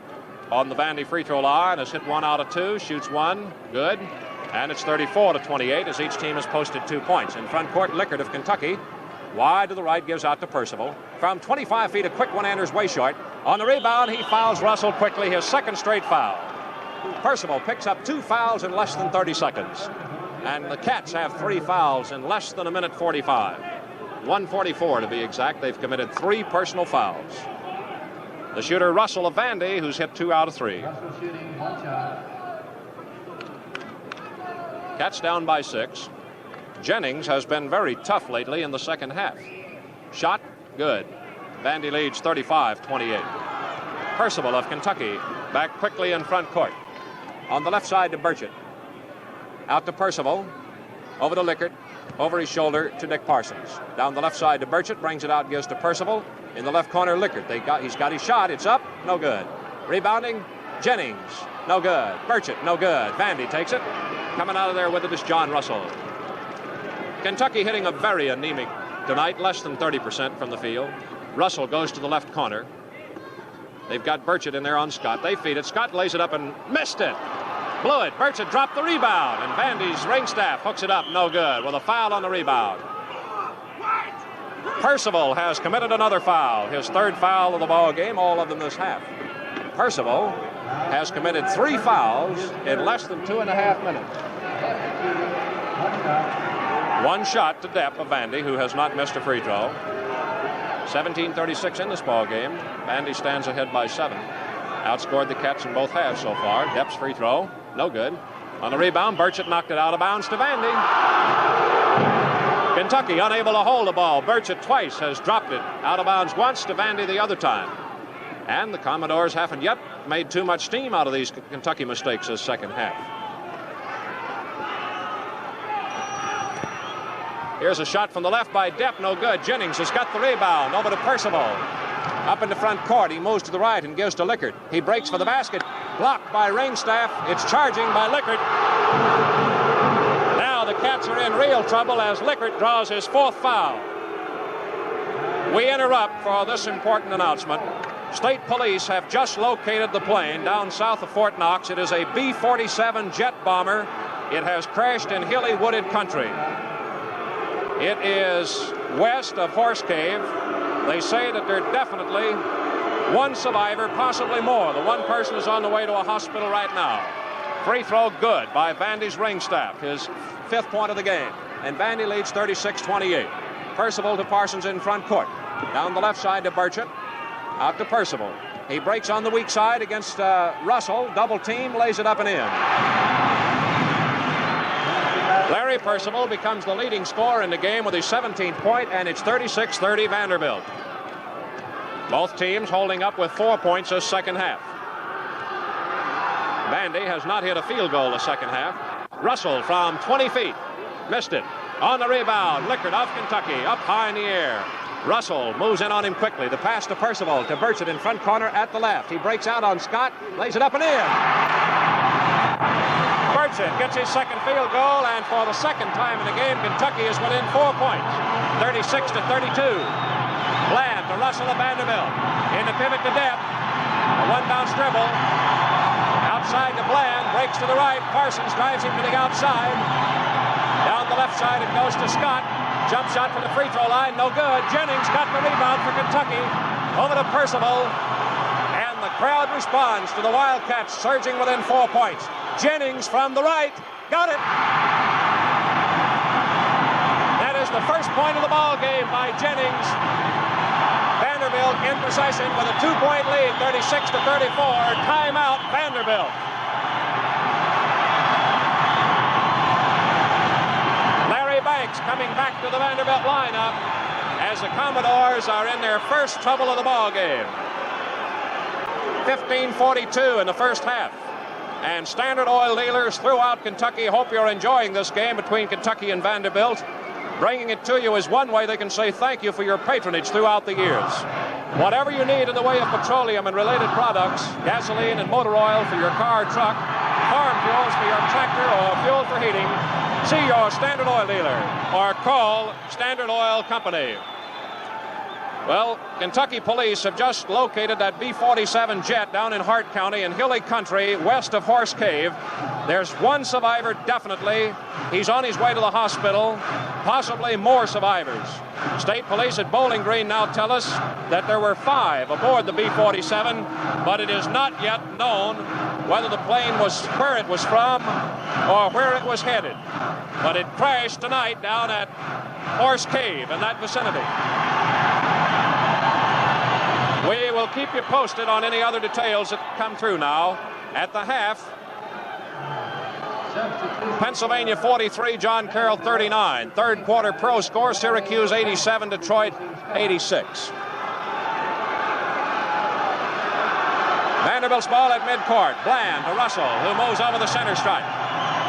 on the Vandy free throw line has hit 1 out of 2, shoots 1, good. And it's 34-28 as each team has posted 2 points. In front court, Lickert of Kentucky Wide to the right, gives out to Percival. From 25 feet, a quick one enters way short. On the rebound, he fouls Russell quickly, his second straight foul. Percival picks up 2 fouls in less than 30 seconds. And the Cats have 3 fouls in less than a minute 45. 1:44 to be exact. They've committed 3 personal fouls. The shooter, Russell of Vandy, who's hit 2 out of 3. Cats down by 6. Jennings has been very tough lately in the second half. Shot, good. Vandy leads 35-28. Percival of Kentucky back quickly in front court. On the left side to Burchett. Out to Percival. Over to Lickert. Over his shoulder to Dick Parsons. Down the left side to Burchett. Brings it out, gives to Percival. In the left corner, Lickert. He's got his shot. It's up. No good. Rebounding, Jennings. No good. Burchett. No good. Vandy takes it. Coming out of there with it is John Russell. Kentucky hitting a very anemic tonight, less than 30% from the field. Russell goes to the left corner. They've got Burchett in there on Scott. They feed it. Scott lays it up and missed it. Blew it. Burchett dropped the rebound, and Vandy's ringstaff hooks it up. No good with a foul on the rebound. Percival has committed another foul, his 3rd foul of the ball game, all of them this half. Percival has committed 3 fouls in less than 2.5 minutes. 1 shot to Depp of Vandy, who has not missed a free throw. 17:36 in this ball game. Vandy stands ahead by 7. Outscored the Cats in both halves so far. Depp's free throw, no good. On the rebound, Burchett knocked it out of bounds to Vandy. Kentucky unable to hold the ball. Burchett twice has dropped it out of bounds once, to Vandy the other time. And the Commodores haven't yet made too much steam out of these Kentucky mistakes this second half. Here's a shot from the left by Depp, no good. Jennings has got the rebound, over to Percival. Up in the front court, he moves to the right and gives to Lickert. He breaks for the basket, blocked by Ringstaff. It's charging by Lickert. Now the Cats are in real trouble as Lickert draws his 4th foul. We interrupt for this important announcement. State Police have just located the plane down south of Fort Knox. It is a B-47 jet bomber. It has crashed in hilly wooded country. It is west of Horse Cave. They say that there's definitely 1 survivor, possibly more. The 1 person is on the way to a hospital right now. Free throw good by Vandy's Ringstaff, his 5th point of the game. And Vandy leads 36-28. Percival to Parsons in front court. Down the left side to Burchett. Out to Percival. He breaks on the weak side against Russell. Double team, lays it up and in. Larry Percival becomes the leading scorer in the game with his 17th point, and it's 36-30 Vanderbilt. Both teams holding up with 4 points this second half. Vandy has not hit a field goal this second half. Russell from 20 feet. Missed it. On the rebound, Lickert of Kentucky, up high in the air. Russell moves in on him quickly. The pass to Percival, to Burchett in front corner at the left. He breaks out on Scott, lays it up and in. Burchett gets his 2nd field goal, and for the 2nd time in the game, Kentucky is within 4 points. 36-32. Bland to Russell of Vanderbilt. In the pivot to Depp. A 1-bounce dribble. Outside to Bland, breaks to the right. Parsons drives him to the outside. Down the left side, it goes to Scott. Jump shot from the free throw line, no good. Jennings got the rebound for Kentucky. Over to Percival. And the crowd responds to the Wildcats surging within 4 points. Jennings from the right, got it. That is the first point of the ball game by Jennings. Vanderbilt in possession with a 2-point lead, 36-34. Timeout, Vanderbilt. Larry Banks coming back to the Vanderbilt lineup as the Commodores are in their first trouble of the ball game. 15:42 in the first half. And Standard Oil dealers throughout Kentucky hope you're enjoying this game between Kentucky and Vanderbilt. Bringing it to you is one way they can say thank you for your patronage throughout the years. Whatever you need in the way of petroleum and related products, gasoline and motor oil for your car or truck, farm fuels for your tractor or fuel for heating, see your Standard Oil dealer or call Standard Oil Company. Well, Kentucky police have just located that B-47 jet down in Hart County in hilly country west of Horse Cave. There's one survivor definitely. He's on his way to the hospital, possibly more survivors. State police at Bowling Green now tell us that there were 5 aboard the B-47, but it is not yet known whether the plane was where it was from or where it was headed. But it crashed tonight down at Horse Cave in that vicinity. We will keep you posted on any other details that come through now. At the half, Pennsylvania 43, John Carroll 39. Third quarter pro score, Syracuse 87, Detroit 86. Vanderbilt's ball at midcourt. Bland to Russell, who moves over the center stripe.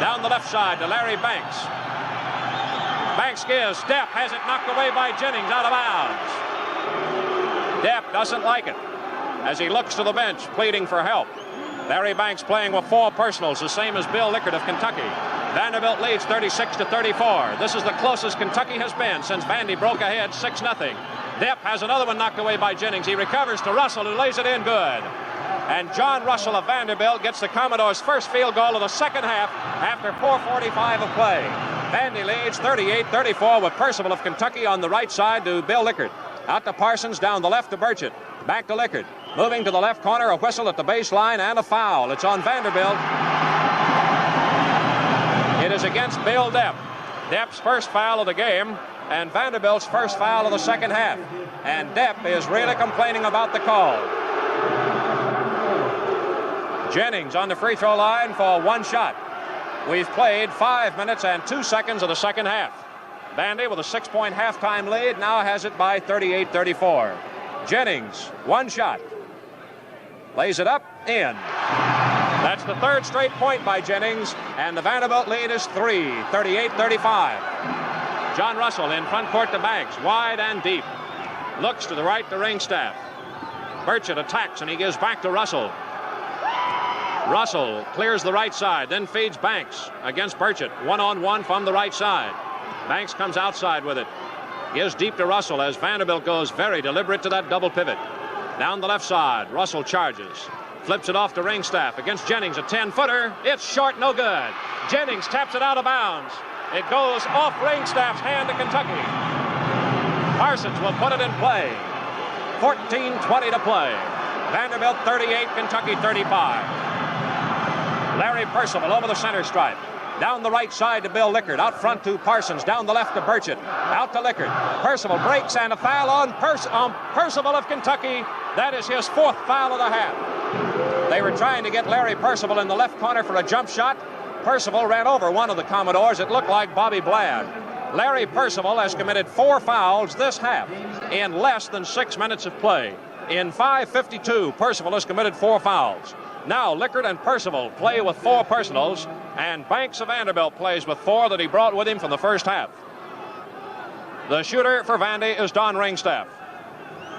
Down the left side to Larry Banks. Banks gives. Depp has it knocked away by Jennings out of bounds. Depp doesn't like it as he looks to the bench, pleading for help. Larry Banks playing with 4 personals, the same as Bill Lickert of Kentucky. Vanderbilt leads 36-34. This is the closest Kentucky has been since Vandy broke ahead 6-0. Depp has another one knocked away by Jennings. He recovers to Russell, who lays it in good. And John Russell of Vanderbilt gets the Commodores' first field goal of the second half after 4:45 of play. Vandy leads 38-34 with Percival of Kentucky on the right side to Bill Lickert. Out to Parsons, down the left to Burchett. Back to Lickert. Moving to the left corner, a whistle at the baseline and a foul. It's on Vanderbilt. It is against Bill Depp. Depp's first foul of the game and Vanderbilt's first foul of the second half. And Depp is really complaining about the call. Jennings on the free throw line for 1 shot. We've played 5 minutes and 2 seconds of the second half. Vandy with a 6-point halftime lead now has it by 38-34. Jennings, 1 shot. Lays it up, in. That's the 3rd straight point by Jennings, and the Vanderbilt lead is 3, 38-35. John Russell in front court to Banks, wide and deep. Looks to the right to Ringstaff. Burchett attacks, and he gives back to Russell. Russell clears the right side, then feeds Banks against Burchett. 1-on-1 from the right side. Banks comes outside with it. Gives deep to Russell as Vanderbilt goes very deliberate to that double pivot. Down the left side, Russell charges. Flips it off to Ringstaff against Jennings, a 10-footer. It's short, no good. Jennings taps it out of bounds. It goes off Ringstaff's hand to Kentucky. Parsons will put it in play. 14:20 to play. Vanderbilt 38, Kentucky 35. Larry Percival over the center stripe. Down the right side to Bill Lickert. Out front to Parsons. Down the left to Burchett. Out to Lickert. Percival breaks and a foul on Percival of Kentucky. That is his 4th foul of the half. They were trying to get Larry Percival in the left corner for a jump shot. Percival ran over one of the Commodores. It looked like Bobby Bland. Larry Percival has committed 4 fouls this half in less than 6 minutes of play. In 5:52, Percival has committed 4 fouls. Now Lickert and Percival play with 4 personals, and Banks of Vanderbilt plays with 4 that he brought with him from the first half. The shooter for Vandy is Don Ringstaff.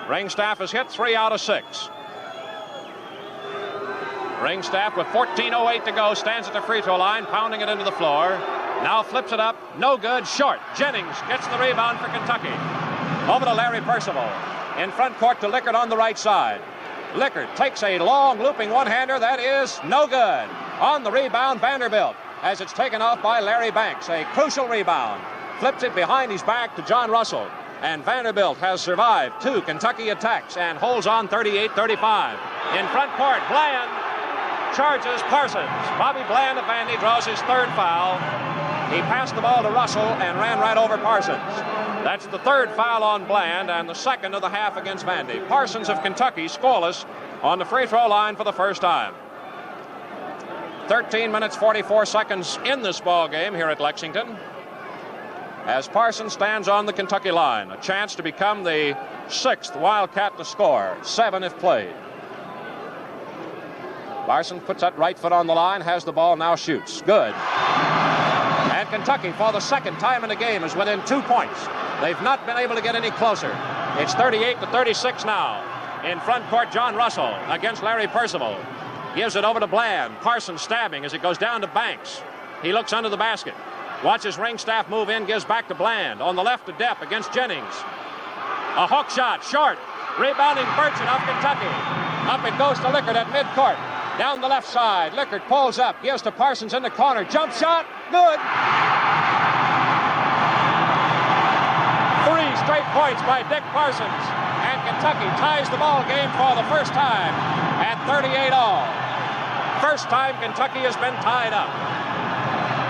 Ringstaff has hit 3 out of 6. Ringstaff with 14:08 to go stands at the free throw line, pounding it into the floor. Now flips it up, no good, short. Jennings gets the rebound for Kentucky. Over to Larry Percival. In front court to Lickert on the right side. Lickert takes a long looping one-hander. That is no good. On the rebound, Vanderbilt, as it's taken off by Larry Banks. A crucial rebound. Flips it behind his back to John Russell. And Vanderbilt has survived 2 Kentucky attacks and holds on 38-35. In front court, Bland charges Parsons. Bobby Bland of Vandy draws his 3rd foul. He passed the ball to Russell and ran right over Parsons. That's the 3rd foul on Bland and the 2nd of the half against Vandy. Parsons of Kentucky scoreless on the free throw line for the first time. 13 minutes, 44 seconds in this ball game here at Lexington. As Parsons stands on the Kentucky line, a chance to become the 6th Wildcat to score, 7 if played. Parsons puts that right foot on the line, has the ball, now shoots. Good. And Kentucky, for the 2nd time in the game, is within 2 points. They've not been able to get any closer. It's 38-36 now. In front court, John Russell against Larry Percival. Gives it over to Bland. Parsons stabbing as it goes down to Banks. He looks under the basket. Watches Ringstaff move in, gives back to Bland. On the left to Depp against Jennings. A hook shot, short. Rebounding Burchett of Kentucky. Up it goes to Lickert at midcourt. Down the left side. Lickert pulls up, gives to Parsons in the corner. Jump shot, good. 3 straight points by Dick Parsons. And Kentucky ties the ball game for the first time at 38 all. First time Kentucky has been tied up.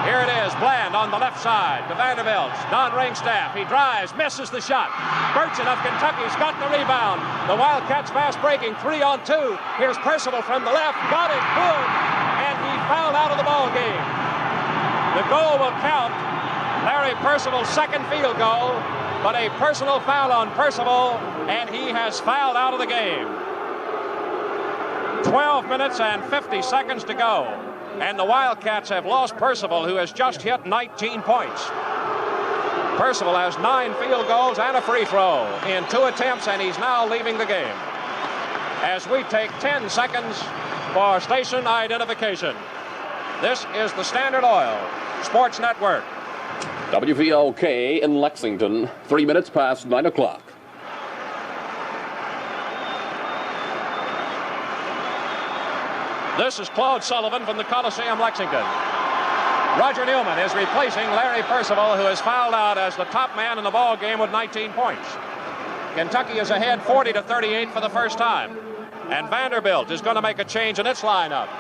Here it is, Bland on the left side to Vanderbilt. Don Ringstaff, he drives, misses the shot. Burchett of Kentucky's got the rebound. The Wildcats fast breaking, 3-on-2. Here's Percival from the left, got it, good. And he fouled out of the ball game. The goal will count. Larry Percival's second field goal, but a personal foul on Percival, and he has fouled out of the game. 12 minutes and 50 seconds to go. And the Wildcats have lost Percival, who has just hit 19 points. Percival has 9 field goals and a free throw in 2 attempts, and he's now leaving the game. As we take 10 seconds for station identification. This is the Standard Oil Sports Network. WVLK in Lexington, 3 minutes past 9 o'clock. This is Claude Sullivan from the Coliseum, Lexington. Roger Newman is replacing Larry Percival, who has fouled out as the top man in the ball game with 19 points. Kentucky is ahead 40-38 for the first time. And Vanderbilt is going to make a change in its lineup.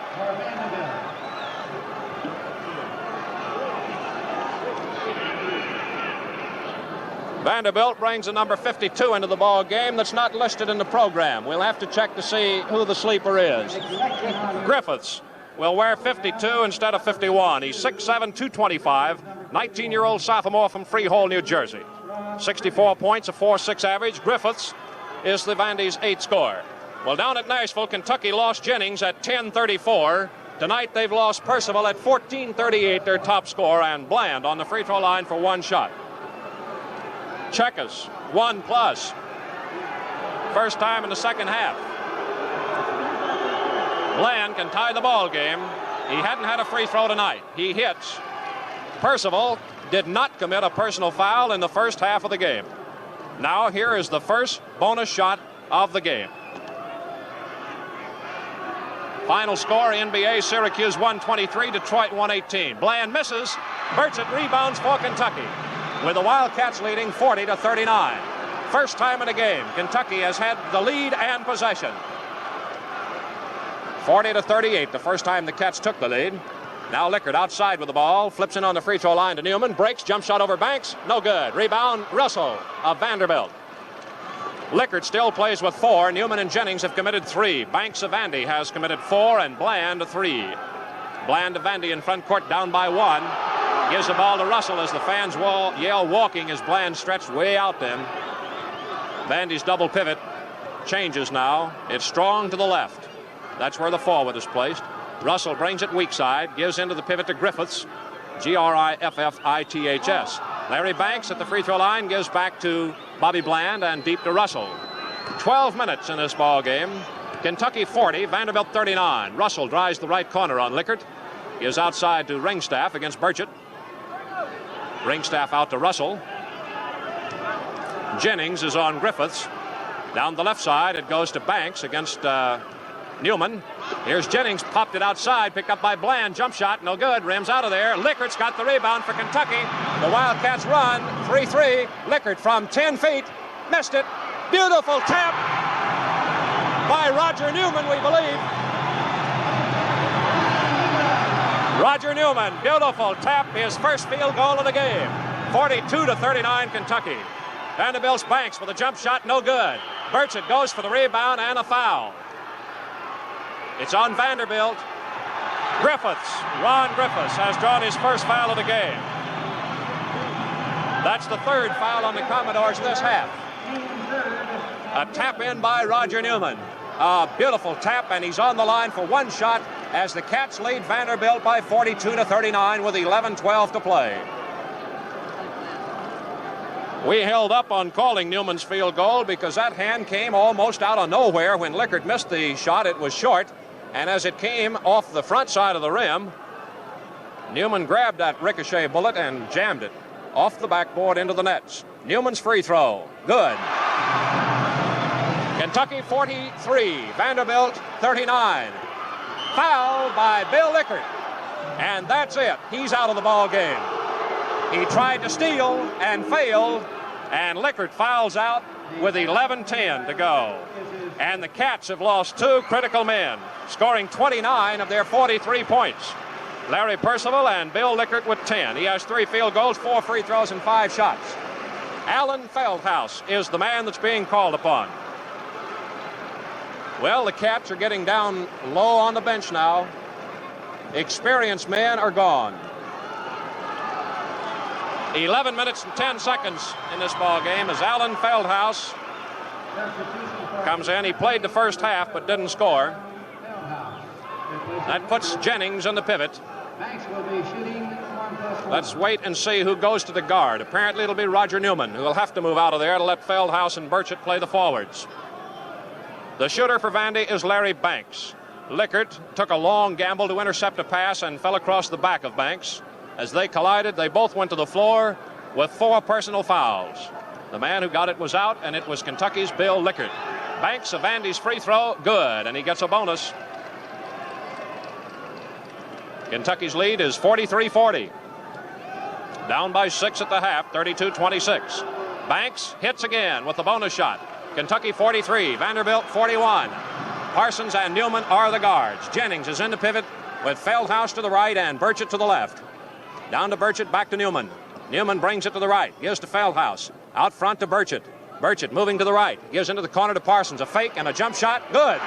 Vanderbilt brings the number 52 into the ball game that's not listed in the program. We'll have to check to see who the sleeper is. Griffiths will wear 52 instead of 51. He's 6'7", 225, 19-year-old sophomore from Freehold, New Jersey. 64 points, a 4.6 average. Griffiths is the Vandy's 8th scorer. Well, down at Nashville, Kentucky lost Jennings at 10:34. Tonight they've lost Percival at 14:38, their top scorer, and Bland on the free throw line for 1 shot. Checkers, 1+. First time in the second half. Bland can tie the ball game. He hadn't had a free throw tonight. He hits. Percival did not commit a personal foul in the first half of the game. Now here is the first bonus shot of the game. Final score, NBA, Syracuse 123, Detroit 118. Bland misses. Burchett rebounds for Kentucky, with the Wildcats leading 40-39. First time in a game, Kentucky has had the lead and possession. 40-38, the first time the Cats took the lead. Now Lickert outside with the ball, flips in on the free throw line to Newman, breaks, jump shot over Banks, no good. Rebound, Russell of Vanderbilt. Lickert still plays with 4. Newman and Jennings have committed 3. Banks of Vandy has committed 4, and Bland 3. Bland of Vandy in front court, down by 1. Gives the ball to Russell as the fans yell walking as Bland stretched way out then. Vandy's double pivot changes now. It's strong to the left. That's where the forward is placed. Russell brings it weak side, gives into the pivot to Griffiths. Griffiths. Larry Banks at the free throw line gives back to Bobby Bland and deep to Russell. 12 minutes in this ball game. Kentucky 40, Vanderbilt 39. Russell drives the right corner on Lickert. He is outside to Ringstaff against Burchett. Ringstaff out to Russell. Jennings is on Griffiths. Down the left side, it goes to Banks against Newman. Here's Jennings, popped it outside, picked up by Bland. Jump shot, no good. Rims out of there. Lickert's got the rebound for Kentucky. The Wildcats run 3-3. Lickert from 10 feet. Missed it. Beautiful tap by Roger Newman, we believe. Roger Newman, beautiful tap, his first field goal of the game. 42-39 Kentucky. Vanderbilt's Banks with a jump shot, no good. Burchett goes for the rebound and a foul. It's on Vanderbilt. Ron Griffiths has drawn his first foul of the game. That's the 3rd foul on the Commodores this half. A tap in by Roger Newman. A beautiful tap, and he's on the line for 1 shot as the Cats lead Vanderbilt by 42-39 with 11:12 to play. We held up on calling Newman's field goal because that hand came almost out of nowhere. When Lickert missed the shot, it was short, and as it came off the front side of the rim, Newman grabbed that ricochet bullet and jammed it off the backboard into the nets. Newman's free throw, good. Kentucky 43, Vanderbilt 39. Foul by Bill Lickert. And that's it. He's out of the ball game. He tried to steal and failed, and Lickert fouls out with 11:10 to go. And the Cats have lost 2 critical men, scoring 29 of their 43 points. Larry Percival and Bill Lickert with 10. He has 3 field goals, 4 free throws, and 5 shots. Alan Feldhaus is the man that's being called upon. Well, the Cats are getting down low on the bench now. Experienced men are gone. 11 minutes and 10 seconds in this ball game as Alan Feldhaus comes in. He played the first half but didn't score. That puts Jennings in the pivot. Let's wait and see who goes to the guard. Apparently it'll be Roger Newman, who will have to move out of there to let Feldhaus and Burchett play the forwards. The shooter for Vandy is Larry Banks. Lickert took a long gamble to intercept a pass and fell across the back of Banks. As they collided, they both went to the floor with 4 personal fouls. The man who got it was out, and it was Kentucky's Bill Lickert. Banks of Vandy's free throw, good, and he gets a bonus. Kentucky's lead is 43-40. Down by 6 at the half, 32-26. Banks hits again with the bonus shot. Kentucky 43, Vanderbilt 41. Parsons and Newman are the guards. Jennings is in the pivot with Feldhaus to the right and Burchett to the left. Down to Burchett, back to Newman. Newman brings it to the right, gives to Feldhaus. Out front to Burchett. Burchett moving to the right, gives into the corner to Parsons. A fake and a jump shot, good.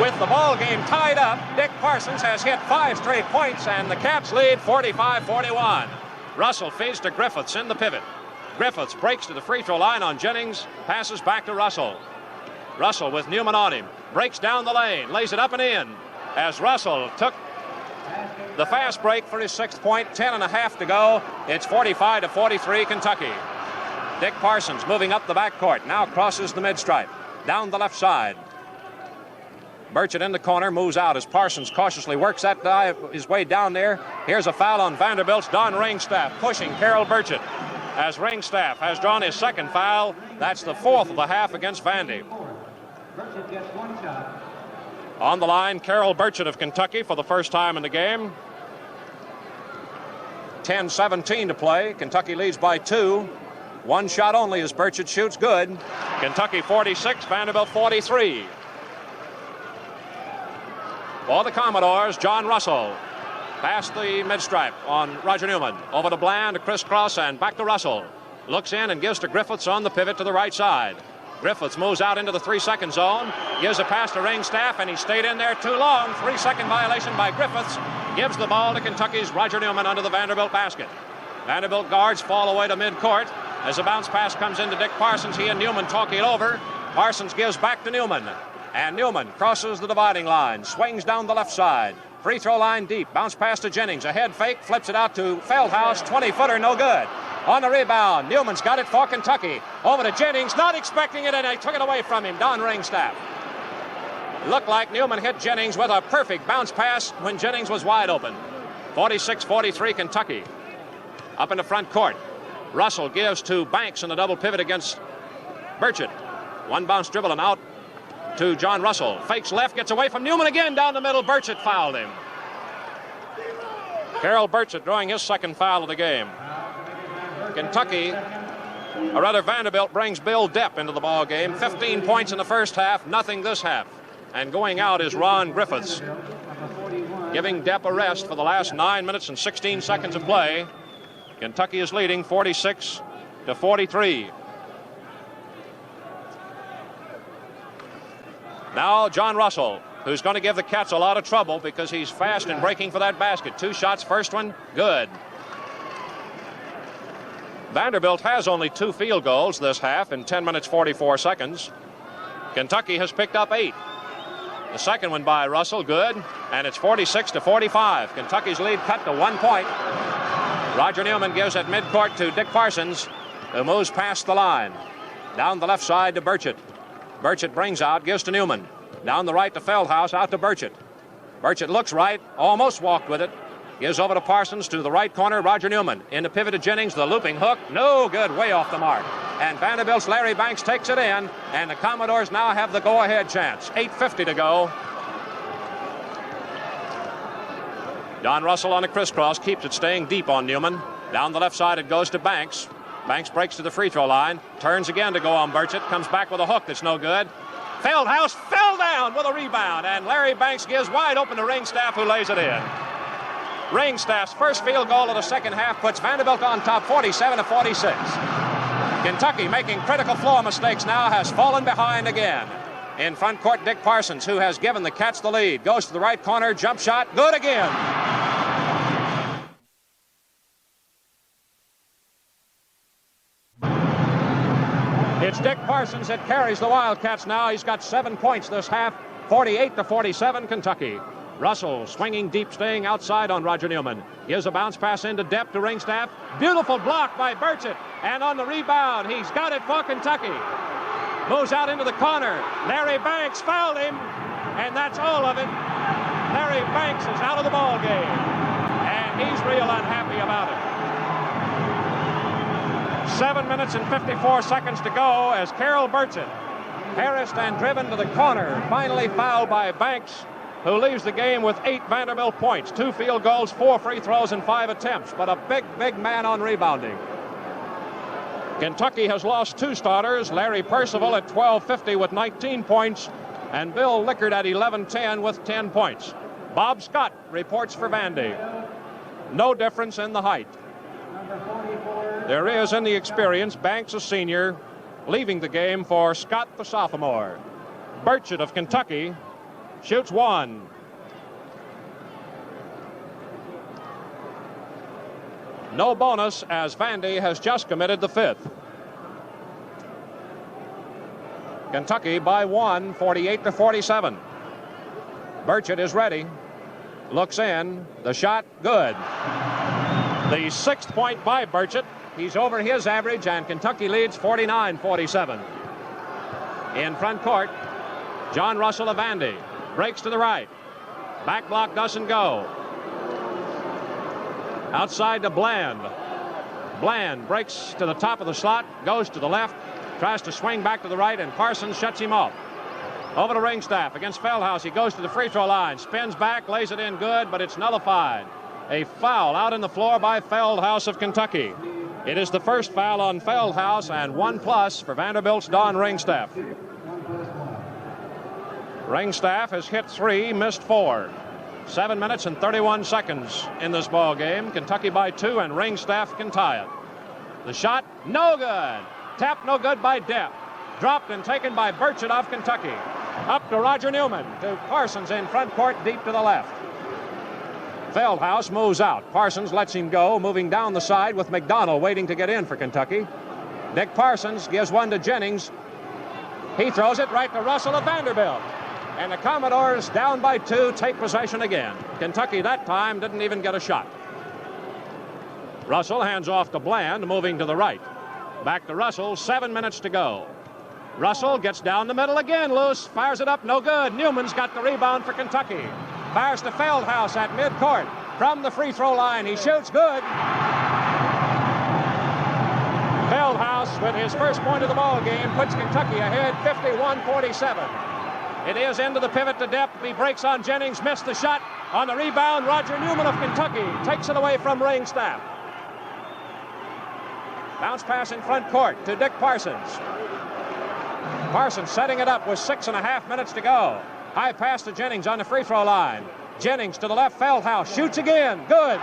With the ball game tied up, Dick Parsons has hit 5 straight points, and the Cats lead 45-41. Russell feeds to Griffiths in the pivot. Griffiths breaks to the free throw line on Jennings, passes back to Russell. Russell with Newman on him, breaks down the lane, lays it up and in. As Russell took the fast break for his 6th point, 10.5 to go. It's 45-43 Kentucky. Dick Parsons moving up the backcourt, now crosses the mid-stripe, down the left side. Burchett in the corner, moves out as Parsons cautiously works that dive his way down there. Here's a foul on Vanderbilt's Don Ringstaff, pushing Carol Burchett. As Ringstaff has drawn his 2nd foul, that's the 4th of the half against Vandy. On the line, Carol Burchett of Kentucky for the first time in the game. 10:17 to play. Kentucky leads by 2. 1 shot only as Burchett shoots, good. Kentucky 46, Vanderbilt 43. For the Commodores, John Russell. Past the mid-stripe on Roger Newman. Over to Bland, a crisscross, and back to Russell. Looks in and gives to Griffiths on the pivot to the right side. Griffiths moves out into the 3-second zone. Gives a pass to Ringstaff, and he stayed in there too long. 3-second violation by Griffiths. Gives the ball to Kentucky's Roger Newman under the Vanderbilt basket. Vanderbilt guards fall away to midcourt. As a bounce pass comes into Dick Parsons, he and Newman talk it over. Parsons gives back to Newman. And Newman crosses the dividing line, swings down the left side. Free throw line deep, bounce pass to Jennings. A head fake, flips it out to Feldhaus. 20-footer, no good. On the rebound, Newman's got it for Kentucky. Over to Jennings, not expecting it, and they took it away from him. Don Ringstaff. Looked like Newman hit Jennings with a perfect bounce pass when Jennings was wide open. 46-43 Kentucky. Up in the front court. Russell gives to Banks in the double pivot against Burchett. 1 bounce dribble and out to John Russell. Fakes left, gets away from Newman again down the middle. Burchett fouled him. Carol Burchett drawing his 2nd foul of the game. Kentucky, or rather Vanderbilt, brings Bill Depp into the ball game. 15 points in the first half, nothing this half. And going out is Ron Griffiths, giving Depp a rest for the last 9 minutes and 16 seconds of play. Kentucky is leading 46-43. Now John Russell, who's going to give the Cats a lot of trouble because he's fast and breaking for that basket. 2 shots, first one, good. Vanderbilt has only 2 field goals this half in 10 minutes 44 seconds. Kentucky has picked up 8. The second one by Russell, good, and it's 46-45. Kentucky's lead cut to 1 point. Roger Newman gives at midcourt to Dick Parsons, who moves past the line. Down the left side to Burchett. Burchett brings out, gives to Newman. Down the right to Feldhaus, out to Burchett. Burchett looks right, almost walked with it. Gives over to Parsons to the right corner, Roger Newman. In the pivot to Jennings, the looping hook. No good, way off the mark. and Vanderbilt's Larry Banks takes it in, and the Commodores now have the go-ahead chance. 8:50 to go. Don Russell on a crisscross, keeps it staying deep on Newman. Down the left side it goes to Banks. Banks breaks to the free throw line, turns again to go on Burchett, comes back with a hook that's no good. Feldhaus fell down with a rebound, and Larry Banks gives wide open to Ringstaff, who lays it in. Ringstaff's first field goal of the second half puts Vanderbilt on top 47-46. Kentucky, making critical floor mistakes now, has fallen behind again. In front court, Dick Parsons, who has given the Cats the lead, goes to the right corner, jump shot, good again. It's Dick Parsons that carries the Wildcats now. He's got 7 points this half, 48-47 Kentucky. Russell swinging deep, staying outside on Roger Newman. Gives a bounce pass into depth to Ringstaff. Beautiful block by Burchett. And on the rebound, he's got it for Kentucky. Moves out into the corner. Larry Banks fouled him. And that's all of it. Larry Banks is out of the ball game. And he's real unhappy about it. 7 minutes and 54 seconds to go as Carroll Burchett, harassed and driven to the corner, finally fouled by Banks, who leaves the game with 8 Vanderbilt points, 2 field goals, 4 free throws, and 5 attempts, but a big man on rebounding. Kentucky has lost 2 starters, Larry Percival at 12:50 with 19 points, and Bill Lickard at 11:10 with 10 points. Bob Scott reports for Vandy. No difference in the height. There is in the experience, Banks a senior, leaving the game for Scott the sophomore. Burchett of Kentucky shoots 1. No bonus as Vandy has just committed the 5th. Kentucky by 1, 48-47. Burchett is ready. Looks in. The shot, good. The 6th point by Burchett. He's over his average, and Kentucky leads 49-47. In front court, John Russell of Vandy breaks to the right. Back block doesn't go. Outside to Bland. Bland breaks to the top of the slot, goes to the left, tries to swing back to the right, and Parsons shuts him off. Over to Ringstaff against Feldhaus. He goes to the free throw line, spins back, lays it in good, but it's nullified. A foul out on the floor by Feldhaus of Kentucky. It is the first foul on Feldhaus, and 1+ for Vanderbilt's Don Ringstaff. Ringstaff has hit 3, missed 4. 7 minutes and 31 seconds in this ball game. Kentucky by 2, and Ringstaff can tie it. The shot, no good. Tap, no good by Depp. Dropped and taken by Burchett of Kentucky. Up to Roger Newman, to Parsons in front court, deep to the left. Feldhaus moves out. Parsons lets him go, moving down the side with McDonald waiting to get in for Kentucky. Dick Parsons gives one to Jennings. He throws it right to Russell of Vanderbilt. And the Commodores, down by 2, take possession again. Kentucky that time didn't even get a shot. Russell hands off to Bland, moving to the right. Back to Russell, 7 minutes to go. Russell gets down the middle again, loose, fires it up, no good. Newman's got the rebound for Kentucky. Fires to Feldhaus at midcourt. From the free throw line, he shoots good. Feldhaus, with his first point of the ball game, puts Kentucky ahead 51-47. It is into the pivot to depth. He breaks on Jennings, missed the shot. On the rebound, Roger Newman of Kentucky takes it away from Ringstaff. Bounce pass in front court to Dick Parsons. Parsons setting it up with 6.5 minutes to go. High pass to Jennings on the free throw line. Jennings to the left, Feldhaus shoots again, good.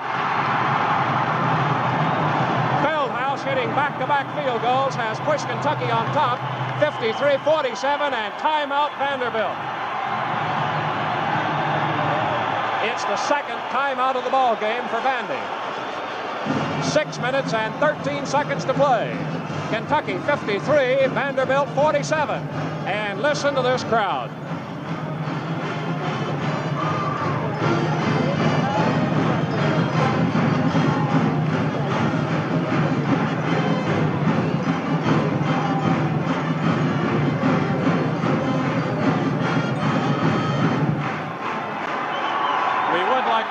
Feldhaus hitting back-to-back field goals has pushed Kentucky on top, 53-47, and timeout Vanderbilt. It's the second timeout of the ball game for Vandy. 6 minutes and 13 seconds to play. Kentucky 53, Vanderbilt 47. And listen to this crowd.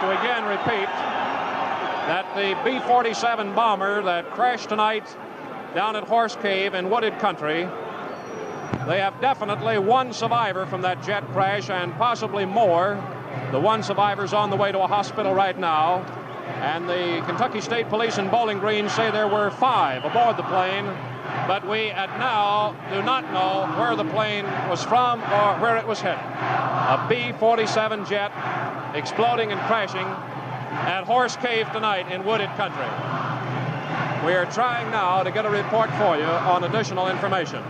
To again repeat that the B-47 bomber that crashed tonight down at Horse Cave in wooded country. They have definitely one survivor from that jet crash and possibly more. The one survivor's on the way to a hospital right now. And the Kentucky State Police in Bowling Green say there were 5 aboard the plane, but we at now do not know where the plane was from or where it was headed. A B-47 jet exploding and crashing at Horse Cave tonight in wooded country. We are trying now to get a report for you on additional information.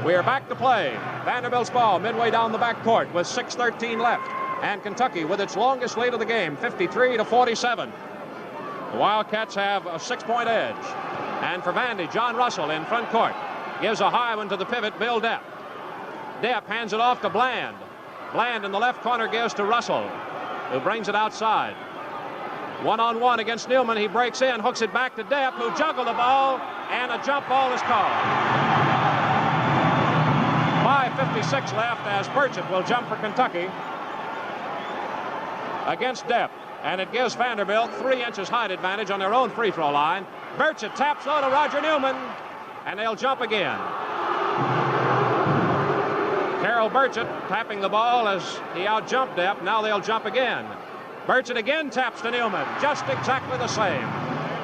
We are back to play. Vanderbilt's ball midway down the backcourt with 6:13 left. And Kentucky with its longest lead of the game, 53-47. The Wildcats have a 6-point edge. And for Vandy, John Russell in front court. Gives a high one to the pivot, Bill Depp. Depp hands it off to Bland. Bland in the left corner gives to Russell, who brings it outside. One-on-one against Newman. He breaks in, hooks it back to Depp, who juggled the ball, and a jump ball is called. 5:56 left as Burchett will jump for Kentucky against Depp, and it gives Vanderbilt 3 inches height advantage on their own free throw line. Burchett taps low to Roger Newman, and they'll jump again. Carroll Burchett tapping the ball as he out-jumped Depp. Now they'll jump again. Burchett again taps to Newman, just exactly the same.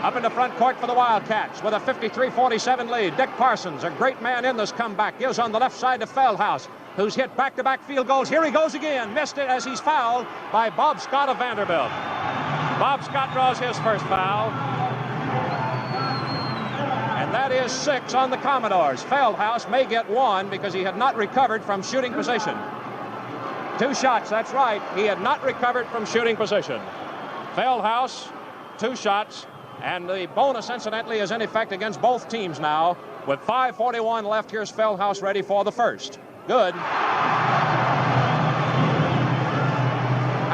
Up in the front court for the Wildcats with a 53-47 lead. Dick Parsons, a great man in this comeback, gives on the left side to Feldhaus, who's hit back-to-back field goals. Here he goes again. Missed it as he's fouled by Bob Scott of Vanderbilt. Bob Scott draws his first foul. And that is 6 on the Commodores. Feldhaus may get 1 because he had not recovered from shooting position. 2 shots, that's right. He had not recovered from shooting position. Feldhaus, 2 shots. And the bonus, incidentally, is in effect against both teams now. With 5:41 left, here's Feldhaus ready for the first. Good.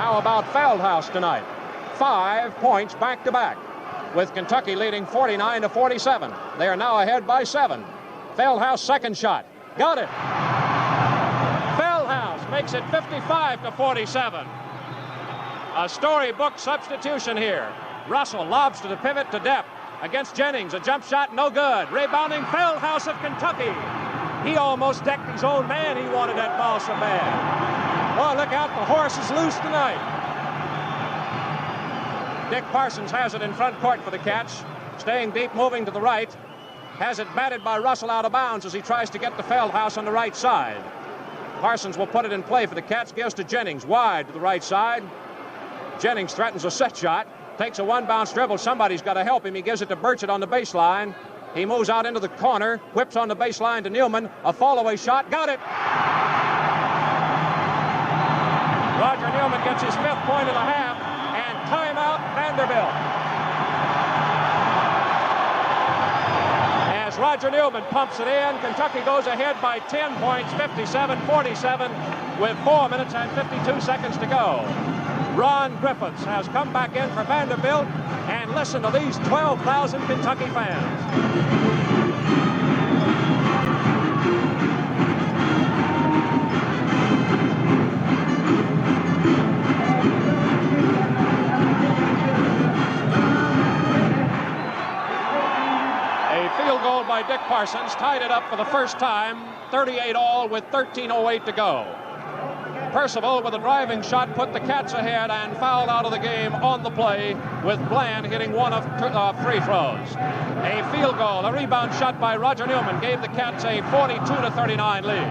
How about Feldhaus tonight? 5 points back-to-back, with Kentucky leading 49-47. They are now ahead by 7. Feldhaus' second shot. Got it. Feldhaus makes it 55-47. A storybook substitution here. Russell lobs to the pivot to Depp against Jennings. A jump shot, no good. Rebounding Feldhaus of Kentucky. He almost decked his own man. He wanted that ball so bad. Oh, look out, the horse is loose tonight. Dick Parsons has it in front court for the catch. Staying deep, moving to the right. Has it batted by Russell out of bounds as he tries to get to Feldhaus on the right side. Parsons will put it in play for the Cats. Gives to Jennings, wide to the right side. Jennings threatens a set shot. Takes a one-bounce dribble. Somebody's got to help him. He gives it to Burchett on the baseline. He moves out into the corner, whips on the baseline to Newman. A fall-away shot. Got it! Roger Newman gets his 5th point of the half, and timeout Vanderbilt. As Roger Newman pumps it in, Kentucky goes ahead by 10 points, 57-47, with 4 minutes and 52 seconds to go. Ron Griffiths has come back in for Vanderbilt, and listen to these 12,000 Kentucky fans. A field goal by Dick Parsons tied it up for the first time, 38 all with 13:08 to go. Percival with a driving shot put the Cats ahead and fouled out of the game on the play, with Bland hitting one of free throws. A field goal, a rebound shot by Roger Newman gave the Cats a 42-39 lead.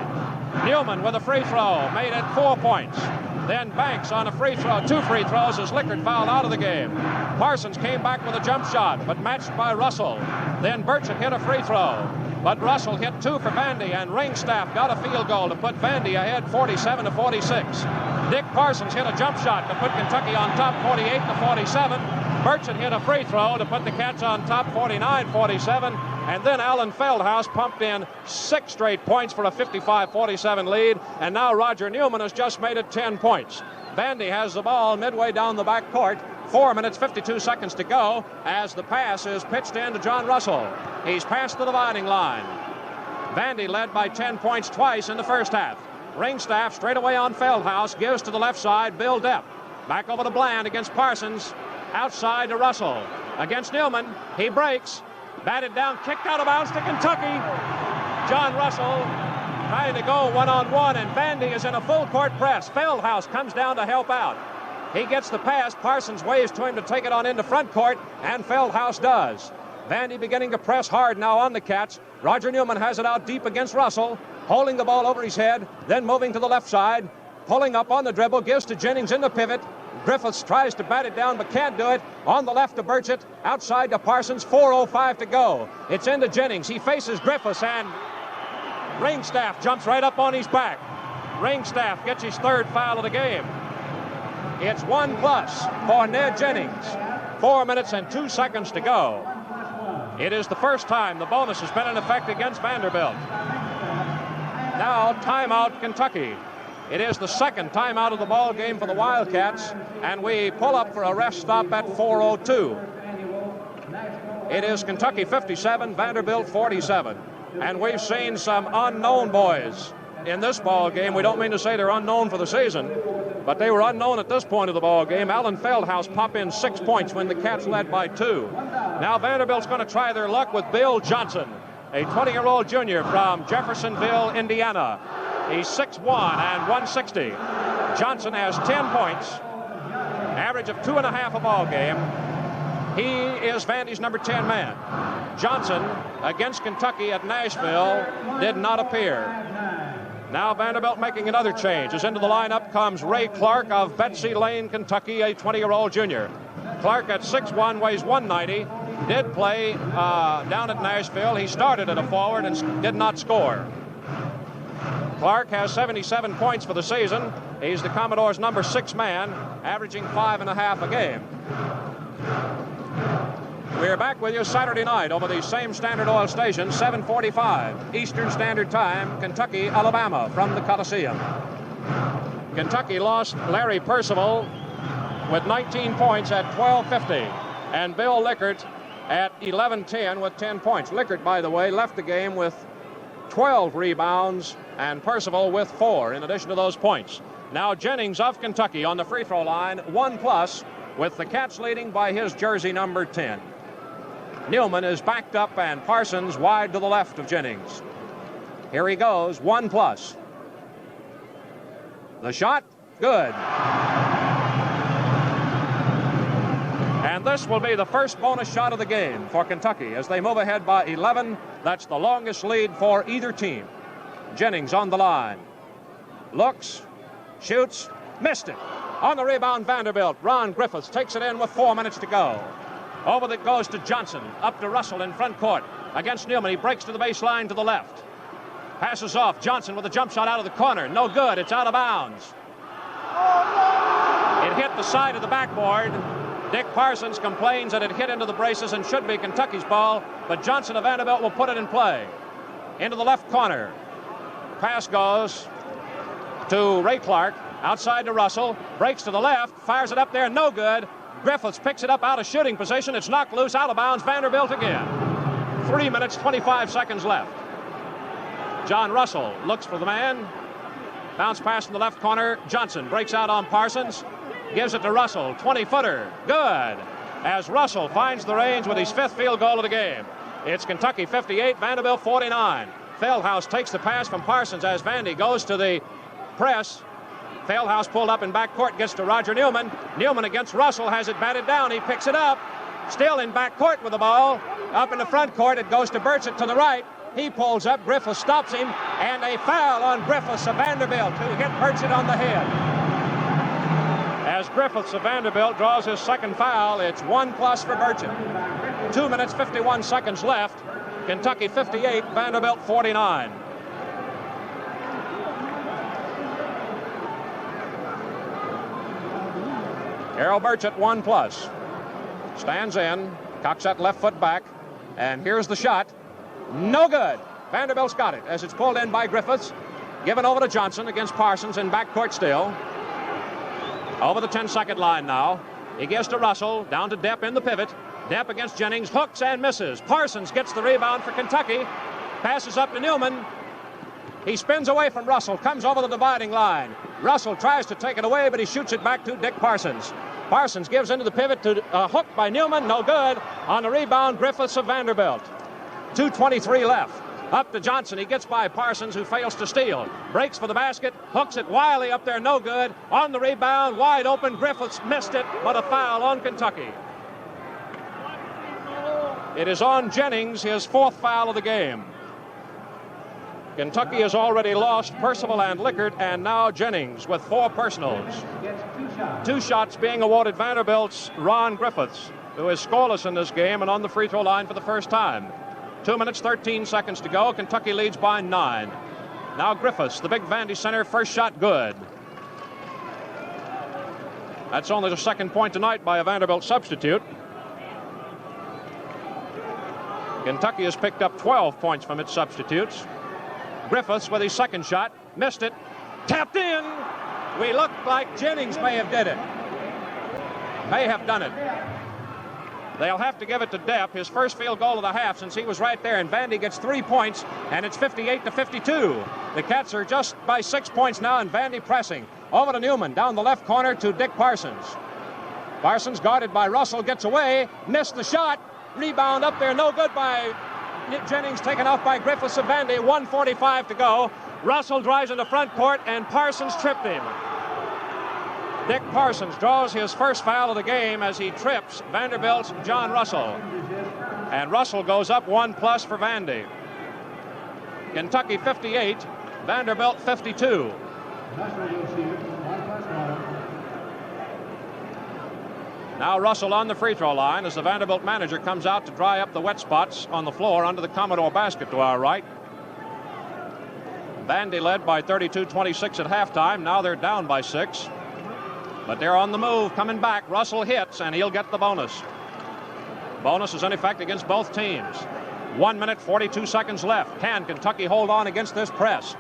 Newman with a free throw made it 4 points. Then Banks on a free throw, 2 free throws as Lickard fouled out of the game. Parsons came back with a jump shot, but matched by Russell. Then Burchett hit a free throw. But Russell hit 2 for Vandy, and Ringstaff got a field goal to put Vandy ahead 47-46. Dick Parsons hit a jump shot to put Kentucky on top 48-47. Burchett hit a free throw to put the Cats on top 49-47. And then Alan Feldhaus pumped in 6 straight points for a 55-47 lead. And now Roger Newman has just made it 10 points. Vandy has the ball midway down the back court. 4 minutes, 52 seconds to go as the pass is pitched in to John Russell. He's past the dividing line. Vandy led by 10 points twice in the first half. Ringstaff straight away on Feldhaus, gives to the left side, Bill Depp. Back over to Bland against Parsons. Outside to Russell. against Newman. He breaks. Batted down, kicked out of bounds to Kentucky. John Russell trying to go one-on-one, and Vandy is in a full-court press. Feldhaus comes down to help out. He gets the pass. Parsons waves to him to take it on into front court, and Feldhaus does. Vandy beginning to press hard now on the Cats. Roger Newman has it out deep against Russell, holding the ball over his head, then moving to the left side, pulling up on the dribble, gives to Jennings in the pivot. Griffiths tries to bat it down but can't do it. On the left to Burchett, outside to Parsons, 4:05 to go. It's into Jennings. He faces Griffiths, and Ringstaff jumps right up on his back. Ringstaff gets his third foul of the game. It's 1+ for Ned Jennings. 4 minutes and 2 seconds to go. It is the first time the bonus has been in effect against Vanderbilt. Now timeout Kentucky. It is the second timeout of the ball game for the Wildcats, and we pull up for a rest stop at 4:02. It is Kentucky 57, Vanderbilt 47, and we've seen some unknown boys in this ball game. We don't mean to say they're unknown for the season, but they were unknown at this point of the ball game. Alan Feldhaus pop in 6 points when the Cats led by 2. Now Vanderbilt's going to try their luck with Bill Johnson, a 20-year-old junior from Jeffersonville, Indiana. He's 6'1" and 160. Johnson has 10 points, average of 2.5 a ball game. He is Vandy's number 10 man. Johnson, against Kentucky at Nashville, did not appear. Now Vanderbilt making another change. As into the lineup comes Ray Clark of Betsy Lane, Kentucky, a 20-year-old junior. Clark at 6'1", weighs 190. Did play down at Nashville. He started at a forward and did not score. Clark has 77 points for the season. He's the Commodore's number 6 man, averaging 5.5 a game. We're back with you Saturday night over the same Standard Oil station, 7:45 Eastern Standard Time, Kentucky, Alabama, from the Coliseum. Kentucky lost Larry Percival with 19 points at 12:50, and Bill Lickert at 11:10 with 10 points. Lickert, by the way, left the game with 12 rebounds, and Percival with 4 in addition to those points. Now Jennings of Kentucky on the free throw line, 1+, with the Cats leading by his jersey number 10. Newman is backed up, and Parsons wide to the left of Jennings. Here he goes, 1+. The shot, good. And this will be the first bonus shot of the game for Kentucky as they move ahead by 11. That's the longest lead for either team. Jennings on the line. Looks, shoots, missed it. On the rebound, Vanderbilt. Ron Griffiths takes it in with 4 minutes to go. Over that goes to Johnson. Up to Russell in front court. Against Newman. He breaks to the baseline to the left. Passes off. Johnson with a jump shot out of the corner. No good. It's out of bounds. It hit the side of the backboard. Dick Parsons complains that it hit into the braces and should be Kentucky's ball, but Johnson of Vanderbilt will put it in play. Into the left corner. Pass goes to Ray Clark. Outside to Russell. Breaks to the left. Fires it up there. No good. Griffiths picks it up out of shooting position. It's knocked loose, out of bounds. Vanderbilt again. 3 minutes, 25 seconds left. John Russell looks for the man. Bounce pass in the left corner. Johnson breaks out on Parsons. Gives it to Russell. 20-footer. Good. As Russell finds the range with his 5th field goal of the game. It's Kentucky 58, Vanderbilt 49. Feldhaus takes the pass from Parsons as Vandy goes to the press. Feldhaus pulled up in backcourt, gets to Roger Newman. Newman against Russell, has it batted down. He picks it up. Still in backcourt with the ball. Up in the front court, it goes to Burchett to the right. He pulls up. Griffiths stops him. And a foul on Griffiths of Vanderbilt, who hit Burchett on the head. As Griffiths of Vanderbilt draws his 2nd foul, it's 1+ for Burchett. 2 minutes, 51 seconds left. Kentucky 58, Vanderbilt 49. Errol Burchett 1+. Stands in, cocks that left foot back, and here's the shot. No good. Vanderbilt's got it as it's pulled in by Griffiths. Given over to Johnson against Parsons in backcourt still. Over the 10-second line now. He gives to Russell, down to Depp in the pivot. Depp against Jennings, hooks and misses. Parsons gets the rebound for Kentucky. Passes up to Newman. He spins away from Russell, comes over the dividing line. Russell tries to take it away, but he shoots it back to Dick Parsons. Parsons gives into the pivot to a hook by Newman, no good. On the rebound, Griffiths of Vanderbilt. 2:23 left. Up to Johnson. He gets by Parsons, who fails to steal. Breaks for the basket, hooks it wildly up there, no good. On the rebound, wide open, Griffiths missed it, but a foul on Kentucky. It is on Jennings, his 4th foul of the game. Kentucky has already lost Percival and Lickard, and now Jennings with 4 personals. 2 shots being awarded Vanderbilt's Ron Griffiths, who is scoreless in this game and on the free throw line for the first time. 2 minutes, 13 seconds to go. Kentucky leads by 9. Now Griffiths, the big Vandy center, first shot good. That's only the 2nd point tonight by a Vanderbilt substitute. Kentucky has picked up 12 points from its substitutes. Griffiths with his 2nd shot, missed it, tapped in. We look like Jennings may have did it. May have done it. They'll have to give it to Depp, his first field goal of the half, since he was right there, and Vandy gets 3 points, and it's 58-52. The Cats are just by 6 points now, and Vandy pressing. Over to Newman, down the left corner to Dick Parsons. Parsons guarded by Russell, gets away, missed the shot. Rebound up there, no good by Jennings, taken off by Griffiths of Vandy. 1:45 to go. Russell drives into front court, and Parsons tripped him. Dick Parsons draws his first foul of the game as he trips Vanderbilt's John Russell. And Russell goes up 1+ for Vandy. Kentucky 58, Vanderbilt 52. Now Russell on the free throw line as the Vanderbilt manager comes out to dry up the wet spots on the floor under the Commodore basket to our right. Vandy led by 32-26 at halftime. Now they're down by 6. But they're on the move, coming back. Russell hits, and he'll get the bonus. Bonus is in effect against both teams. 1 minute, 42 seconds left. Can Kentucky hold on against this press?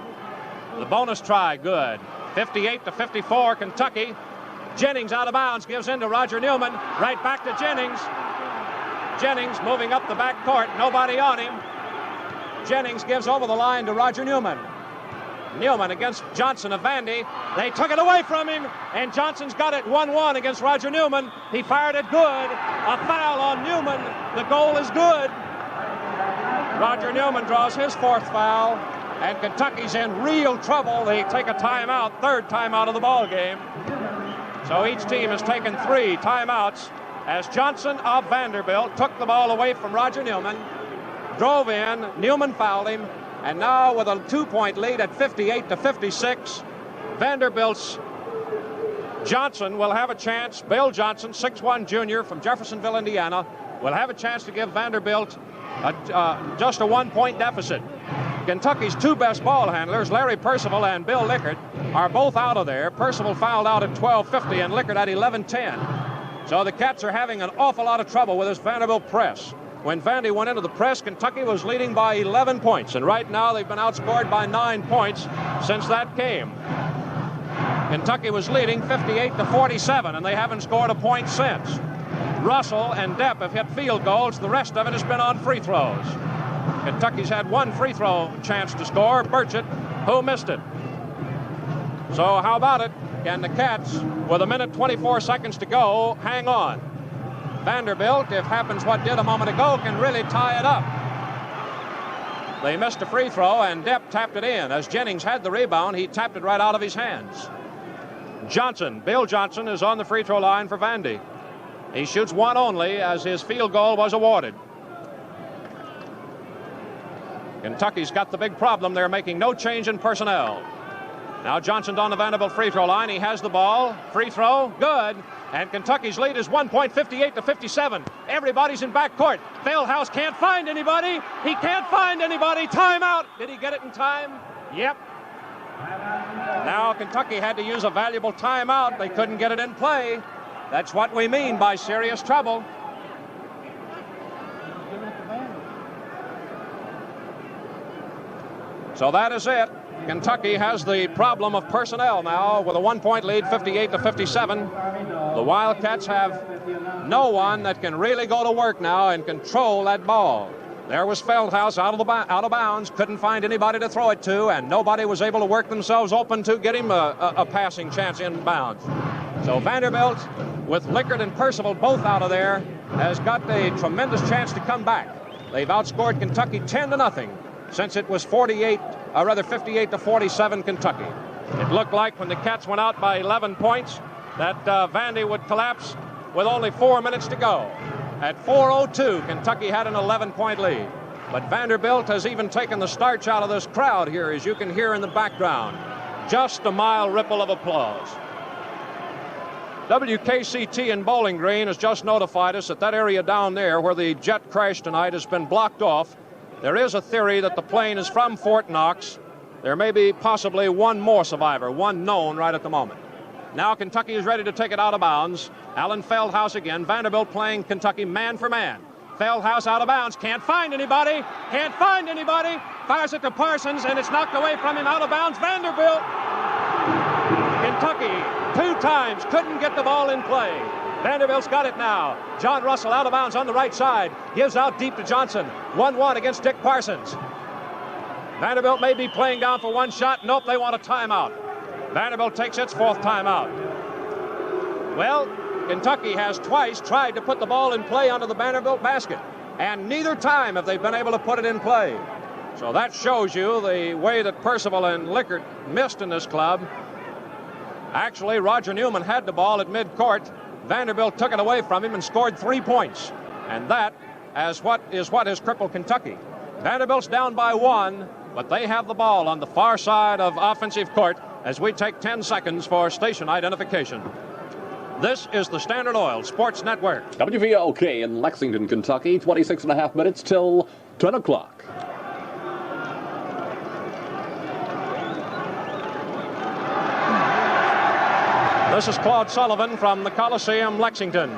The bonus try, good. 58-54, Kentucky. Jennings out of bounds, gives in to Roger Newman. Right back to Jennings. Jennings moving up the back court, nobody on him. Jennings gives over the line to Roger Newman. Newman against Johnson of Vandy. They took it away from him, and Johnson's got it 1-1 against Roger Newman. He fired it good. A foul on Newman. The goal is good. Roger Newman draws his 4th foul, and Kentucky's in real trouble. They take a timeout, 3rd timeout of the ball game. So each team has taken 3 timeouts as Johnson of Vanderbilt took the ball away from Roger Newman, drove in, Newman fouled him, and now with a 2-point lead at 58-56, Vanderbilt's Johnson will have a chance. Bill Johnson, 6'1" junior from Jeffersonville, Indiana, will have a chance to give Vanderbilt just a 1-point deficit. Kentucky's 2 best ball handlers, Larry Percival and Bill Lickard, are both out of there. Percival fouled out at 12:50 and Lickard at 11:10. So the Cats are having an awful lot of trouble with this Vanderbilt press. When Vandy went into the press, Kentucky was leading by 11 points, and right now they've been outscored by 9 points since that came. Kentucky was leading 58-47, and they haven't scored a point since. Russell and Depp have hit field goals. The rest of it has been on free throws. Kentucky's had 1 free throw chance to score, Burchett, who missed it. So how about it? Can the Cats, with 1 minute 24 seconds to go, hang on? Vanderbilt, if happens what did a moment ago, can really tie it up. They missed a free throw, and Depp tapped it in. As Jennings had the rebound, he tapped it right out of his hands. Johnson, Bill Johnson, is on the free throw line for Vandy. He shoots 1 only as his field goal was awarded. Kentucky's got the big problem. They're making no change in personnel. Now Johnson's on the Vanderbilt free throw line. He has the ball. Free throw, good. And Kentucky's lead is 1 point, 58-57. Everybody's in backcourt. Fieldhouse can't find anybody. He can't find anybody. Timeout. Did he get it in time? Yep. Now Kentucky had to use a valuable timeout. They couldn't get it in play. That's what we mean by serious trouble. So that is it. Kentucky has the problem of personnel now with a 1-point lead, 58-57. The Wildcats have no one that can really go to work now and control that ball. There was Feldhaus out of bounds, couldn't find anybody to throw it to, and nobody was able to work themselves open to get him a passing chance inbounds. So Vanderbilt, with Lickard and Percival both out of there, has got a tremendous chance to come back. They've outscored Kentucky 10-0 since it was 58-47 Kentucky. It looked like when the Cats went out by 11 points that Vandy would collapse with only 4 minutes to go. At 4:02, Kentucky had an 11-point lead. But Vanderbilt has even taken the starch out of this crowd here, as you can hear in the background. Just a mild ripple of applause. WKCT in Bowling Green has just notified us that area down there where the jet crashed tonight has been blocked off. There is a theory that the plane is from Fort Knox. There may be possibly one more survivor, one known right at the moment. Now Kentucky is ready to take it out of bounds. Alan Feldhaus again. Vanderbilt playing Kentucky man for man. Feldhaus out of bounds. Can't find anybody. Fires it to Parsons, and it's knocked away from him out of bounds. Vanderbilt. Kentucky 2 times couldn't get the ball in play. Vanderbilt's got it now. John Russell out of bounds on the right side. Gives out deep to Johnson. 1-1 against Dick Parsons. Vanderbilt may be playing down for one shot. Nope, they want a timeout. Vanderbilt takes its 4th timeout. Well, Kentucky has twice tried to put the ball in play under the Vanderbilt basket, and neither time have they been able to put it in play. So that shows you the way that Percival and Lickard missed in this club. Actually, Roger Newman had the ball at midcourt. Vanderbilt took it away from him and scored 3 points. And that is what has crippled Kentucky. Vanderbilt's down by 1, but they have the ball on the far side of offensive court as we take 10 seconds for station identification. This is the Standard Oil Sports Network. WVOK in Lexington, Kentucky, 26.5 minutes till 10 o'clock. This is Claude Sullivan from the Coliseum, Lexington,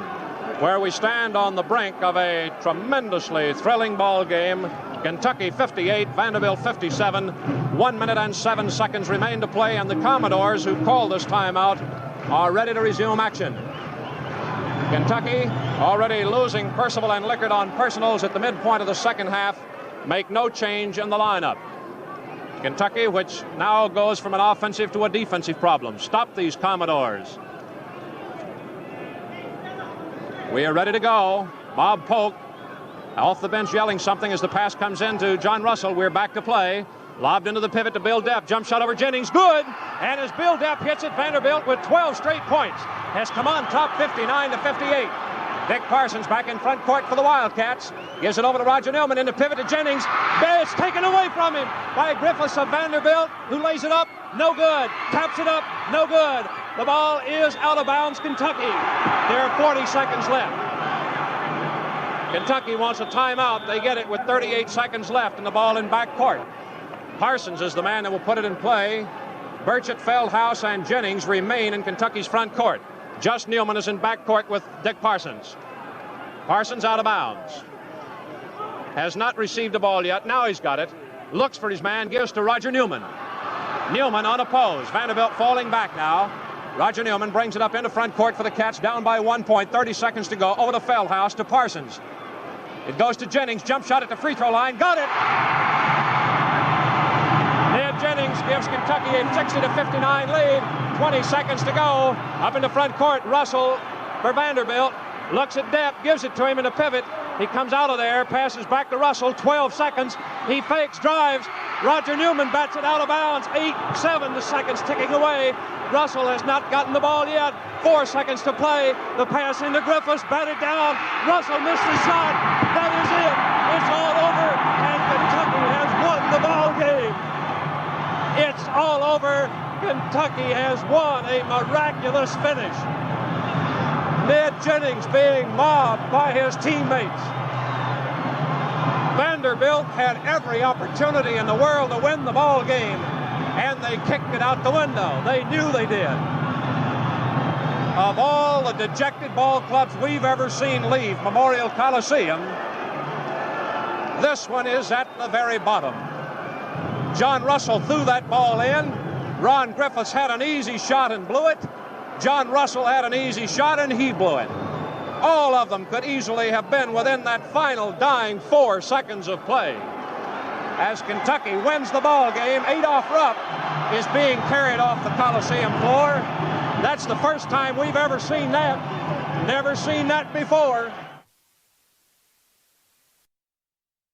where we stand on the brink of a tremendously thrilling ball game. Kentucky 58, Vanderbilt 57. 1 minute and 7 seconds remain to play, and the Commodores, who called this timeout, are ready to resume action. Kentucky, already losing Percival and Lickard on personals at the midpoint of the second half, make no change in the lineup. Kentucky, which now goes from an offensive to a defensive problem. Stop these Commodores. We are ready to go. Bob Polk off the bench yelling something as the pass comes in to John Russell. We're back to play. Lobbed into the pivot to Bill Depp. Jump shot over Jennings. Good. And as Bill Depp hits it, Vanderbilt with 12 straight points has come on top 59-58. Dick Parsons back in front court for the Wildcats. Gives it over to Roger Newman into pivot to Jennings. It's taken away from him by Griffiths of Vanderbilt, who lays it up. No good. Taps it up. No good. The ball is out of bounds, Kentucky. There are 40 seconds left. Kentucky wants a timeout. They get it with 38 seconds left and the ball in back court. Parsons is the man that will put it in play. Burchett, Feldhaus, and Jennings remain in Kentucky's front court. Just Newman is in back court with Dick Parsons. Parsons out of bounds. Has not received the ball yet. Now he's got it. Looks for his man. Gives to Roger Newman. Newman unopposed. Vanderbilt falling back now. Roger Newman brings it up into front court for the Cats, down by 1 point. 30 seconds to go. Over to Feldhaus to Parsons. It goes to Jennings. Jump shot at the free throw line. Got it! Ned Jennings gives Kentucky a 60-59 lead. 20 seconds to go. Up in the front court. Russell for Vanderbilt. Looks at Depp. Gives it to him in a pivot. He comes out of there. Passes back to Russell. 12 seconds. He fakes. Drives. Roger Newman bats it out of bounds. 8-7. The seconds ticking away. Russell has not gotten the ball yet. 4 seconds to play. The pass into Griffiths. Batted down. Russell missed the shot. That is it. It's all over. And Kentucky has won the ball game. It's all over. Kentucky has won a miraculous finish. Ned Jennings being mobbed by his teammates. Vanderbilt had every opportunity in the world to win the ball game, and they kicked it out the window. They knew they did. Of all the dejected ball clubs we've ever seen leave Memorial Coliseum, this one is at the very bottom. John Russell threw that ball in. Ron Griffiths had an easy shot and blew it. John Russell had an easy shot and he blew it. All of them could easily have been within that final dying 4 seconds of play. As Kentucky wins the ball game, Adolph Rupp is being carried off the Coliseum floor. That's the first time we've ever seen that. Never seen that before.